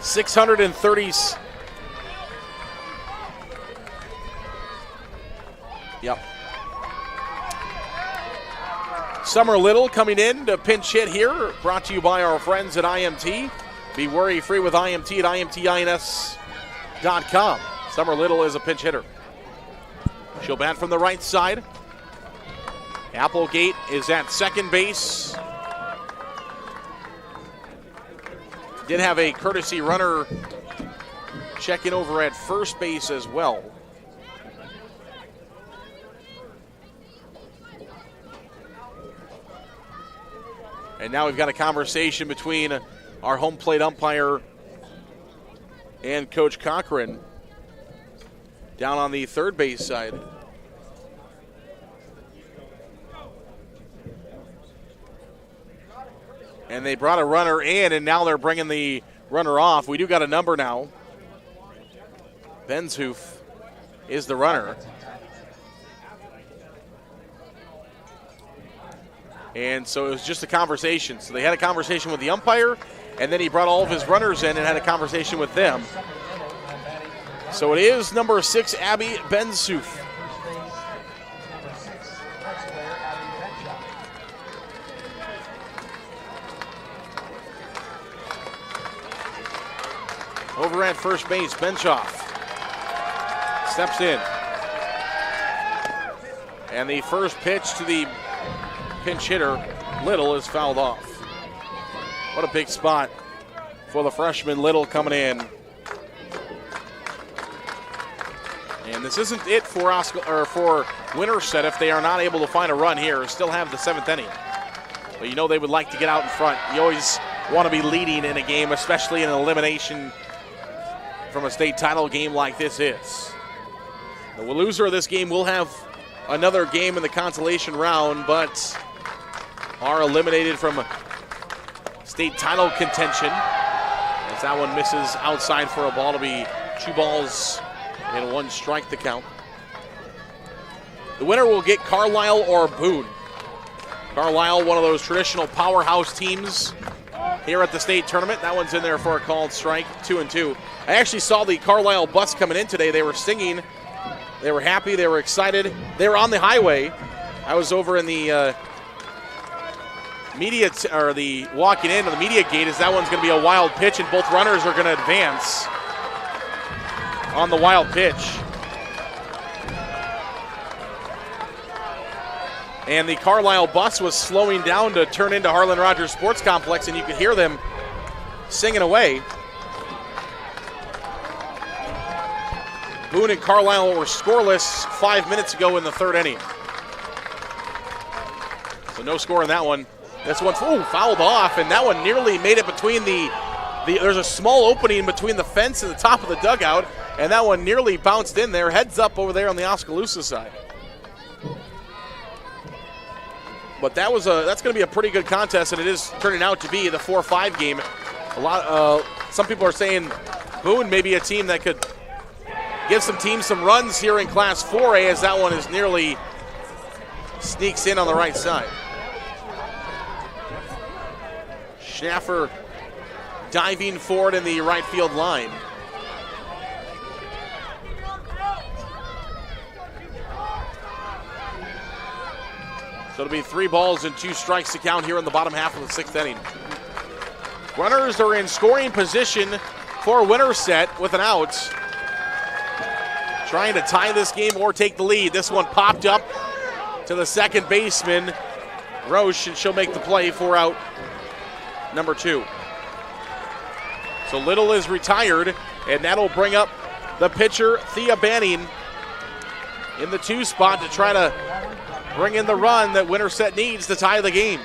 630. Yep. Summer Little coming in to pinch hit here, brought to you by our friends at IMT. Be worry-free with IMT at IMTINS.com. Summer Little is a pinch hitter. She'll bat from the right side. Applegate is at second base. Did have a courtesy runner checking over at first base as well. And now we've got a conversation between our home plate umpire and Coach Cochran down on the third base side. And they brought a runner in, and now they're bringing the runner off. We do got a number now. Benzhoof is the runner. And so it was just a conversation. So they had a conversation with the umpire, and then he brought all of his runners in and had a conversation with them. So it is number 6, Abby Benzhoof. Over at first base, Benchoff steps in. And the first pitch to the pinch hitter, Little, is fouled off. What a big spot for the freshman Little coming in. And this isn't it for Winterset if they are not able to find a run here. Still have the 7th inning. But you know they would like to get out in front. You always want to be leading in a game, especially in an elimination from a state title game like this is. The loser of this game will have another game in the consolation round, but are eliminated from state title contention as that one misses outside for a ball to be 2 balls and 1 strike to count. The winner will get Carlisle or Boone. Carlisle, one of those traditional powerhouse teams here at the state tournament. That one's in there for a called strike, 2-2. I actually saw the Carlisle bus coming in today. They were singing. They were happy. They were excited. They were on the highway. I was over in the the walking in to the media gate, as that one's going to be a wild pitch, and both runners are going to advance on the wild pitch. And the Carlisle bus was slowing down to turn into Harlan Rogers Sports Complex, and you could hear them singing away. Boone and Carlisle were scoreless 5 minutes ago in the 3rd inning. So no score in that one. This one's fouled off, and that one nearly made it between there's a small opening between the fence and the top of the dugout, and that one nearly bounced in there. Heads up over there on the Oskaloosa side. But that's going to be a pretty good contest, and it is turning out to be the 4-5 game. Some people are saying Boone may be a team that could give some teams some runs here in Class 4A, as that one is nearly sneaks in on the right side. Schnaffer diving forward in the right field line. So it'll be 3 balls and 2 strikes to count here in the bottom half of the 6th inning. Runners are in scoring position for Winterset with an out. Trying to tie this game or take the lead. This one popped up to the second baseman, Roche, and she'll make the play for out number 2. So Little is retired, and that'll bring up the pitcher, Thea Banning, in the 2 spot to try to bring in the run that Winterset needs to tie the game.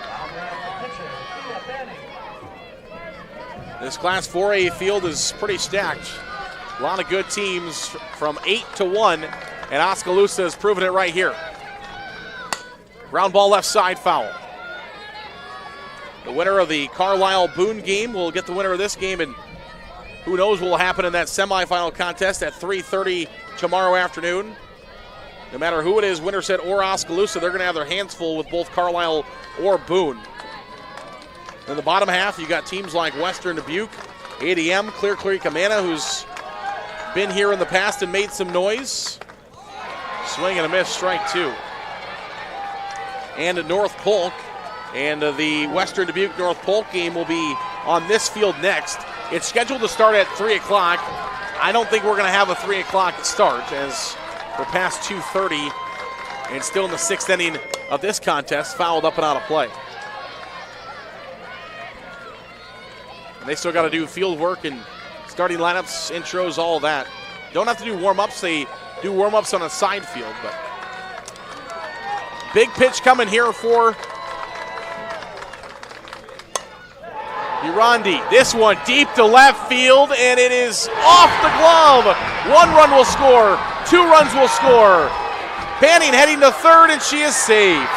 This Class 4A field is pretty stacked. A lot of good teams from 8-1, and Oskaloosa has proven it right here. Ground ball left side, foul. The winner of the Carlisle-Boone game will get the winner of this game, and who knows what will happen in that semifinal contest at 3:30 tomorrow afternoon. No matter who it is, Winterset or Oskaloosa, they're going to have their hands full with both Carlisle or Boone. In the bottom half, you got teams like Western Dubuque, ADM, Clear Creek, Amana, who's been here in the past and made some noise. Swing and a miss, strike 2. And North Polk. And the Western Dubuque North Polk game will be on this field next. It's scheduled to start at 3 o'clock. I don't think we're going to have a 3 o'clock start, as we're past 2:30 and still in the 6th inning of this contest, fouled up and out of play. And they still got to do field work and starting lineups, intros, all that. Don't have to do warm-ups. They do warm-ups on a side field, but big pitch coming here for Durandi. This one deep to left field, and it is off the glove. 1 run will score. 2 runs will score. Banning heading to third, and she is safe.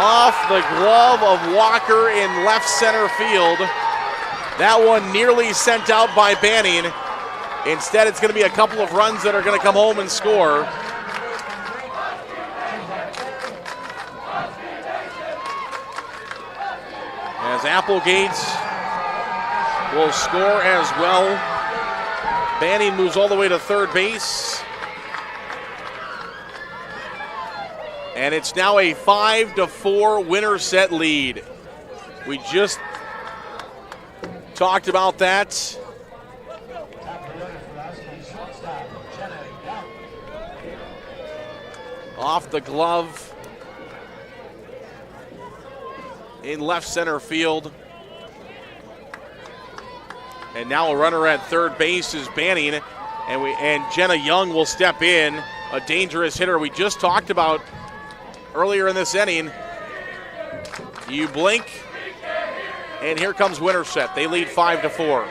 Off the glove of Walker in left center field. That one nearly sent out by Banning. Instead, it's going to be a couple of runs that are going to come home and score. As Applegate will score as well. Banning moves all the way to third base. And it's now a 5-4 Winterset lead. We just talked about that. Off the glove in left center field. And now a runner at third base is Banning, and Jenna Young will step in, a dangerous hitter we just talked about earlier in this inning. You blink, and here comes Winterset. They lead 5-4.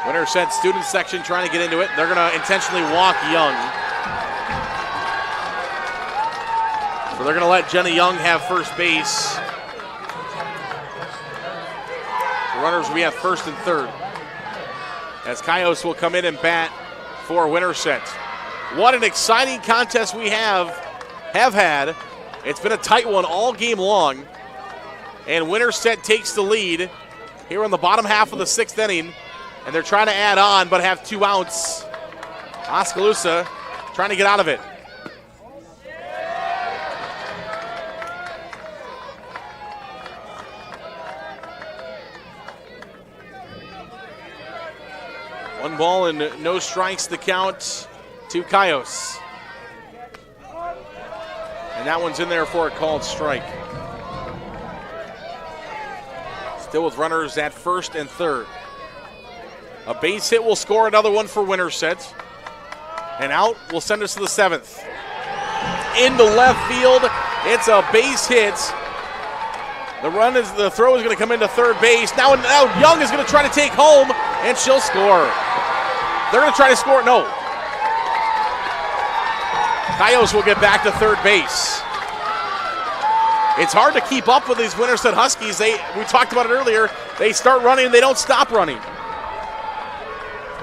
Winterset student section trying to get into it. They're going to intentionally walk Young. So they're going to let Jenna Young have first base. The runners will be at first and third, as Cayos will come in and bat for Winterset. What an exciting contest we have had. It's been a tight one all game long, and Winterset takes the lead here in the bottom half of the 6th inning, and they're trying to add on but have 2 outs. Oskaloosa trying to get out of it. One ball and no strikes the count to Cayos. And that one's in there for a called strike. Still with runners at first and third. A base hit will score another one for Winterset. And out will send us to the 7th. Into left field, it's a base hit. The throw is going to come into third base. Now Young is going to try to take home, and she'll score. They're going to try to score. No. Cayos will get back to third base. It's hard to keep up with these Winterset Huskies. We talked about it earlier. They start running and they don't stop running.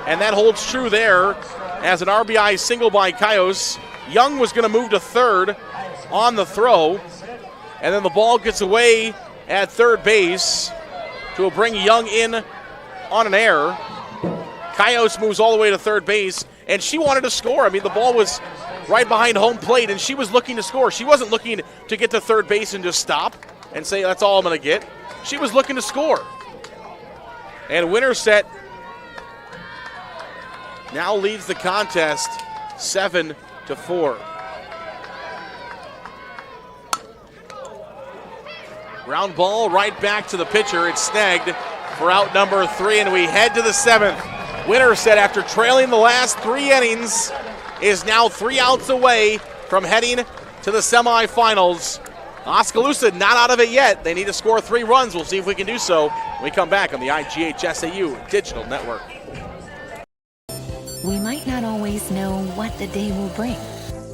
And that holds true there as an RBI single by Cayos. Young was going to move to third on the throw. And then the ball gets away at third base to bring Young in on an error. Cayos moves all the way to third base, and she wanted to score. I mean, the ball was right behind home plate, and she was looking to score. She wasn't looking to get to third base and just stop and say, that's all I'm going to get. She was looking to score. And Winterset now leads the contest 7-4. Ground ball right back to the pitcher. It's snagged for out number 3, and we head to the 7th. Winterset, after trailing the last 3 innings, is now 3 outs away from heading to the semifinals. Oskaloosa not out of it yet. They need to score 3 runs. We'll see if we can do so when we come back on the IGHSAU Digital Network. We might not always know what the day will bring,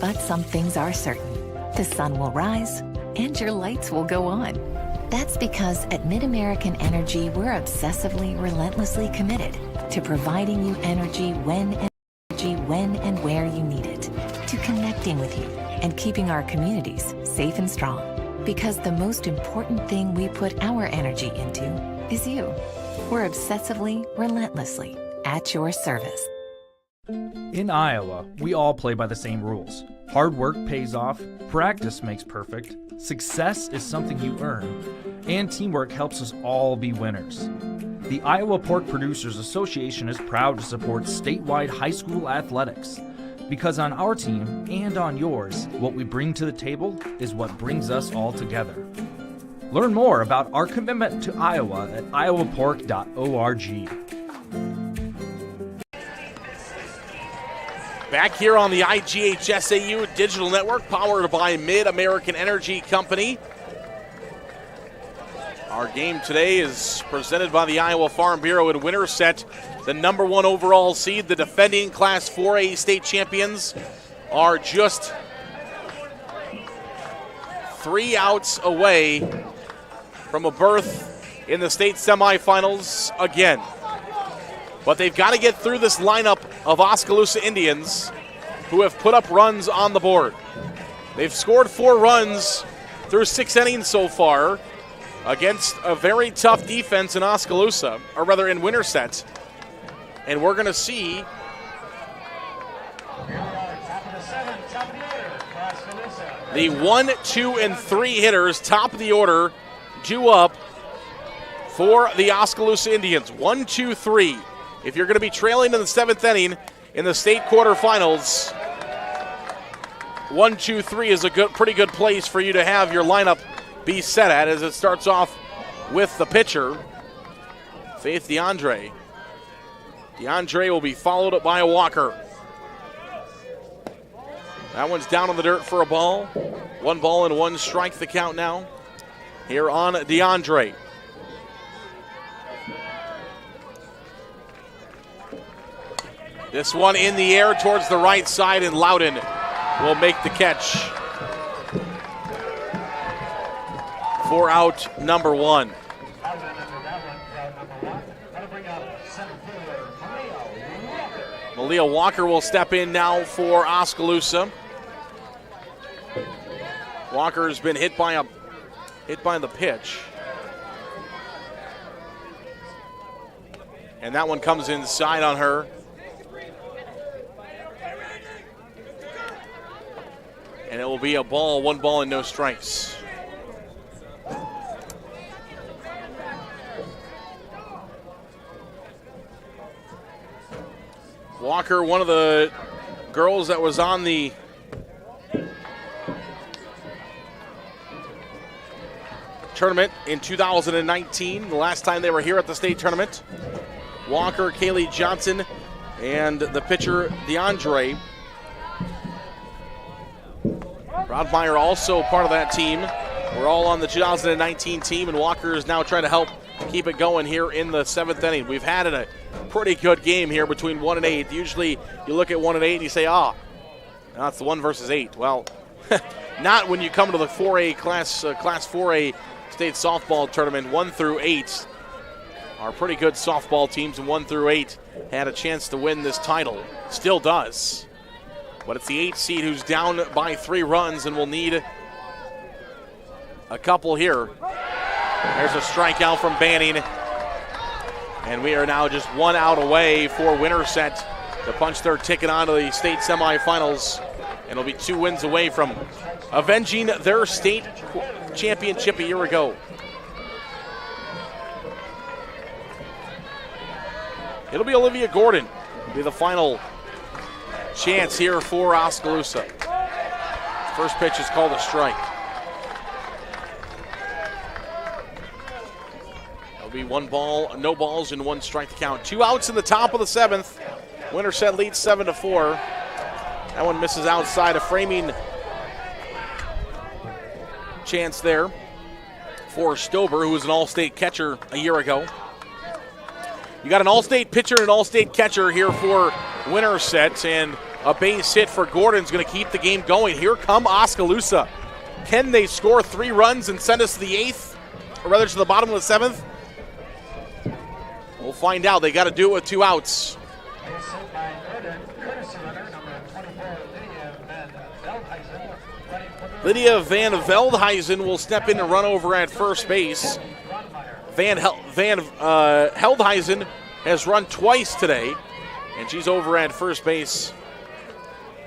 but some things are certain. The sun will rise and your lights will go on. That's because at MidAmerican Energy, we're obsessively, relentlessly committed to providing you energy when and where you need it, to connecting with you and keeping our communities safe and strong. Because the most important thing we put our energy into is you. We're obsessively, relentlessly at your service. In Iowa, we all play by the same rules. Hard work pays off, practice makes perfect, success is something you earn, and teamwork helps us all be winners. The Iowa Pork Producers Association is proud to support statewide high school athletics. Because on our team and on yours, what we bring to the table is what brings us all together. Learn more about our commitment to Iowa at iowapork.org. Back here on the IGHSAU Digital Network, powered by MidAmerican Energy Company. Our game today is presented by the Iowa Farm Bureau in Winterset. The number 1 overall seed, the defending Class 4A state champions, are just 3 outs away from a berth in the state semifinals again. But they've got to get through this lineup of Oskaloosa Indians who have put up runs on the board. They've scored 4 runs through 6 innings so far against a very tough defense in Oskaloosa, or rather in Winterset. And we're going to see the 1, 2, and 3 hitters, top of the order, due up for the Oskaloosa Indians. 1, 2, 3. If you're going to be trailing in the 7th inning in the state quarterfinals, 1, 2, 3 is a pretty good place for you to have your lineup be set at, as it starts off with the pitcher, Faith DeAndre. DeAndre will be followed up by a walker. That one's down on the dirt for a ball. 1 ball and 1 strike the count now here on DeAndre. This one in the air towards the right side, and Loudon will make the catch for out number 1. Malia Walker will step in now for Oskaloosa. Walker's been hit by the pitch. And that one comes inside on her. And it will be a ball, 1 ball and no strikes. Walker, one of the girls that was on the tournament in 2019, the last time they were here at the state tournament. Walker, Kaylee Johnson, and the pitcher, DeAndre. Rodmeyer also part of that team. We're all on the 2019 team, and Walker is now trying to help keep it going here in the 7th inning. We've had a pretty good game here between 1 and 8. Usually you look at 1 and 8 and you say, that's the 1 versus 8. Well, not when you come to the 4A class 4A state softball tournament. 1 through 8 are pretty good softball teams, and 1 through 8 had a chance to win this title. Still does. But it's the 8 seed who's down by 3 runs and will need a couple here. There's a strikeout from Banning. And we are now just 1 out away for Winterset to punch their ticket onto the state semifinals. And it'll be 2 wins away from avenging their state championship a year ago. It'll be Olivia Gordon. It'll be the final chance here for Oskaloosa. First pitch is called a strike. be 1 ball, no balls, and 1 strike to count. 2 outs in the top of the 7th. Winterset leads 7-4. That one misses outside, a framing chance there for Stober, who was an All-State catcher a year ago. You got an All-State pitcher and an All-State catcher here for Winterset, and a base hit for Gordon's going to keep the game going. Here come Oskaloosa. Can they score 3 runs and send us to the 8th, or rather to the bottom of the 7th? We'll find out. They got to do it with 2 outs. Lydia Van Veldhuizen will step in and run over at first base. Van Veldhuizen has run twice today, and she's over at first base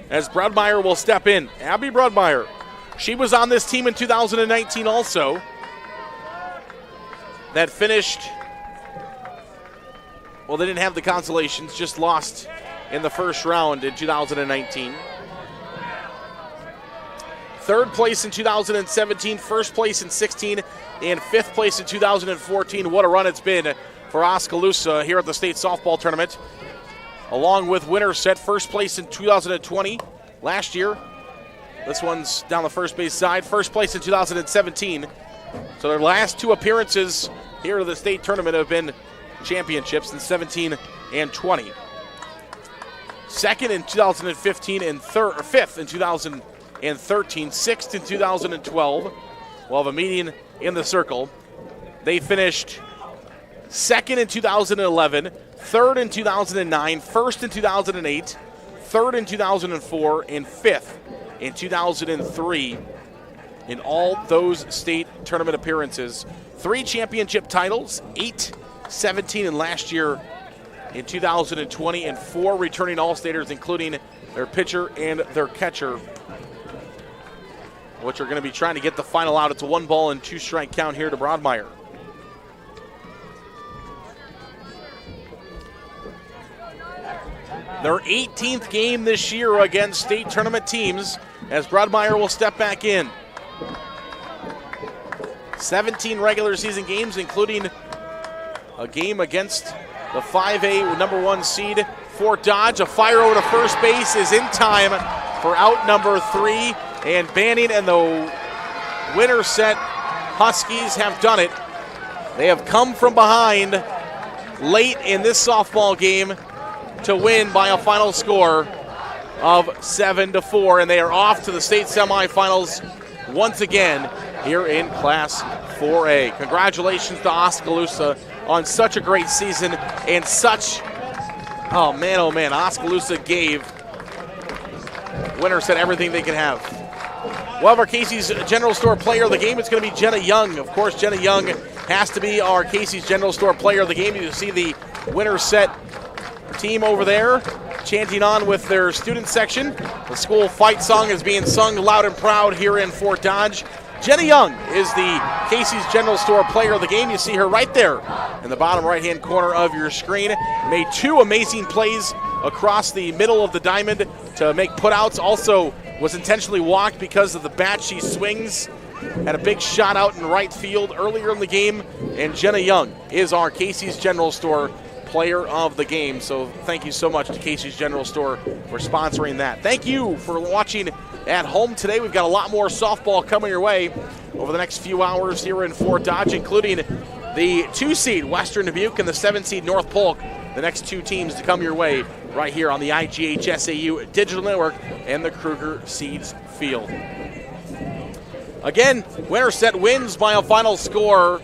as Broadmeyer will step in. Abby Broadmeyer. She was on this team in 2019 also. That finished, well, they didn't have the consolations, just lost in the first round in 2019. 3rd place in 2017, 1st place in 16, and 5th place in 2014. What a run it's been for Oskaloosa here at the state softball tournament. Along with Winterset, 1st place in 2020 last year. This one's down the first base side. 1st place in 2017. So their last 2 appearances here at the state tournament have been championships in 17 and 20. 2nd in 2015 and 5th in 2013, 6th in 2012. We'll have a meeting in the circle. They finished 2nd in 2011, 3rd in 2009, 1st in 2008, 3rd in 2004, and 5th in 2003 in all those state tournament appearances. 3 championship titles, 8, 17, and last year in 2020, and 4 returning All-Staters, including their pitcher and their catcher, which are going to be trying to get the final out. It's a 1 ball and 2 strike count here to Broadmeyer. Their 18th game this year against state tournament teams as Broadmeyer will step back in. 17 regular season games, including a game against the 5A number 1 seed, Fort Dodge. A fire over to first base is in time for out number 3. And Banning and the Winterset Huskies have done it. They have come from behind late in this softball game to win by a final score of 7-4, and they are off to the state semifinals once again here in Class 4A. Congratulations to Oskaloosa on such a great season and such, oh man, Oskaloosa gave Winterset everything they could have. We'll have our Casey's General Store Player of the Game. It's going to be Jenna Young. Of course, Jenna Young has to be our Casey's General Store Player of the Game. You see the Winterset team over there chanting on with their student section. The school fight song is being sung loud and proud here in Fort Dodge. Jenna Young is the Casey's General Store Player of the Game. You see her right there in the bottom right-hand corner of your screen. Made 2 amazing plays across the middle of the diamond to make putouts. Also was intentionally walked because of the bat she swings. Had a big shot out in right field earlier in the game. And Jenna Young is our Casey's General Store Player of the Game. So thank you so much to Casey's General Store for sponsoring that. Thank you for watching at home today. We've got a lot more softball coming your way over the next few hours here in Fort Dodge, including the 2-seed Western Dubuque and the 7-seed North Polk. The next 2 teams to come your way right here on the IGHSAU Digital Network and the Kruger Seeds Field. Again, Winterset wins by a final score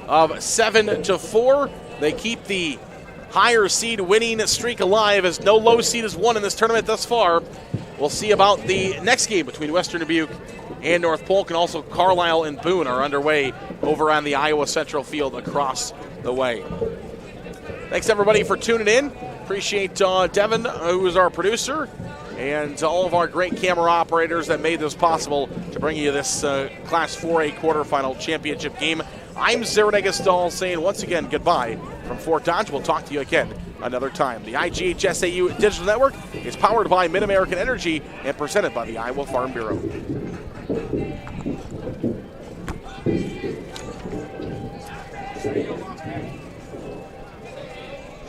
of 7-4. They keep the higher seed winning streak alive as no low seed has won in this tournament thus far. We'll see about the next game between Western Dubuque and North Polk, and also Carlisle and Boone are underway over on the Iowa Central Field across the way. Thanks everybody for tuning in. Appreciate Devin, who is our producer, and all of our great camera operators that made this possible to bring you this Class 4A quarterfinal championship game. I'm Zerina Stahl saying once again goodbye from Fort Dodge. We'll talk to you again another time. The IGHSAU Digital Network is powered by Mid-American Energy and presented by the Iowa Farm Bureau.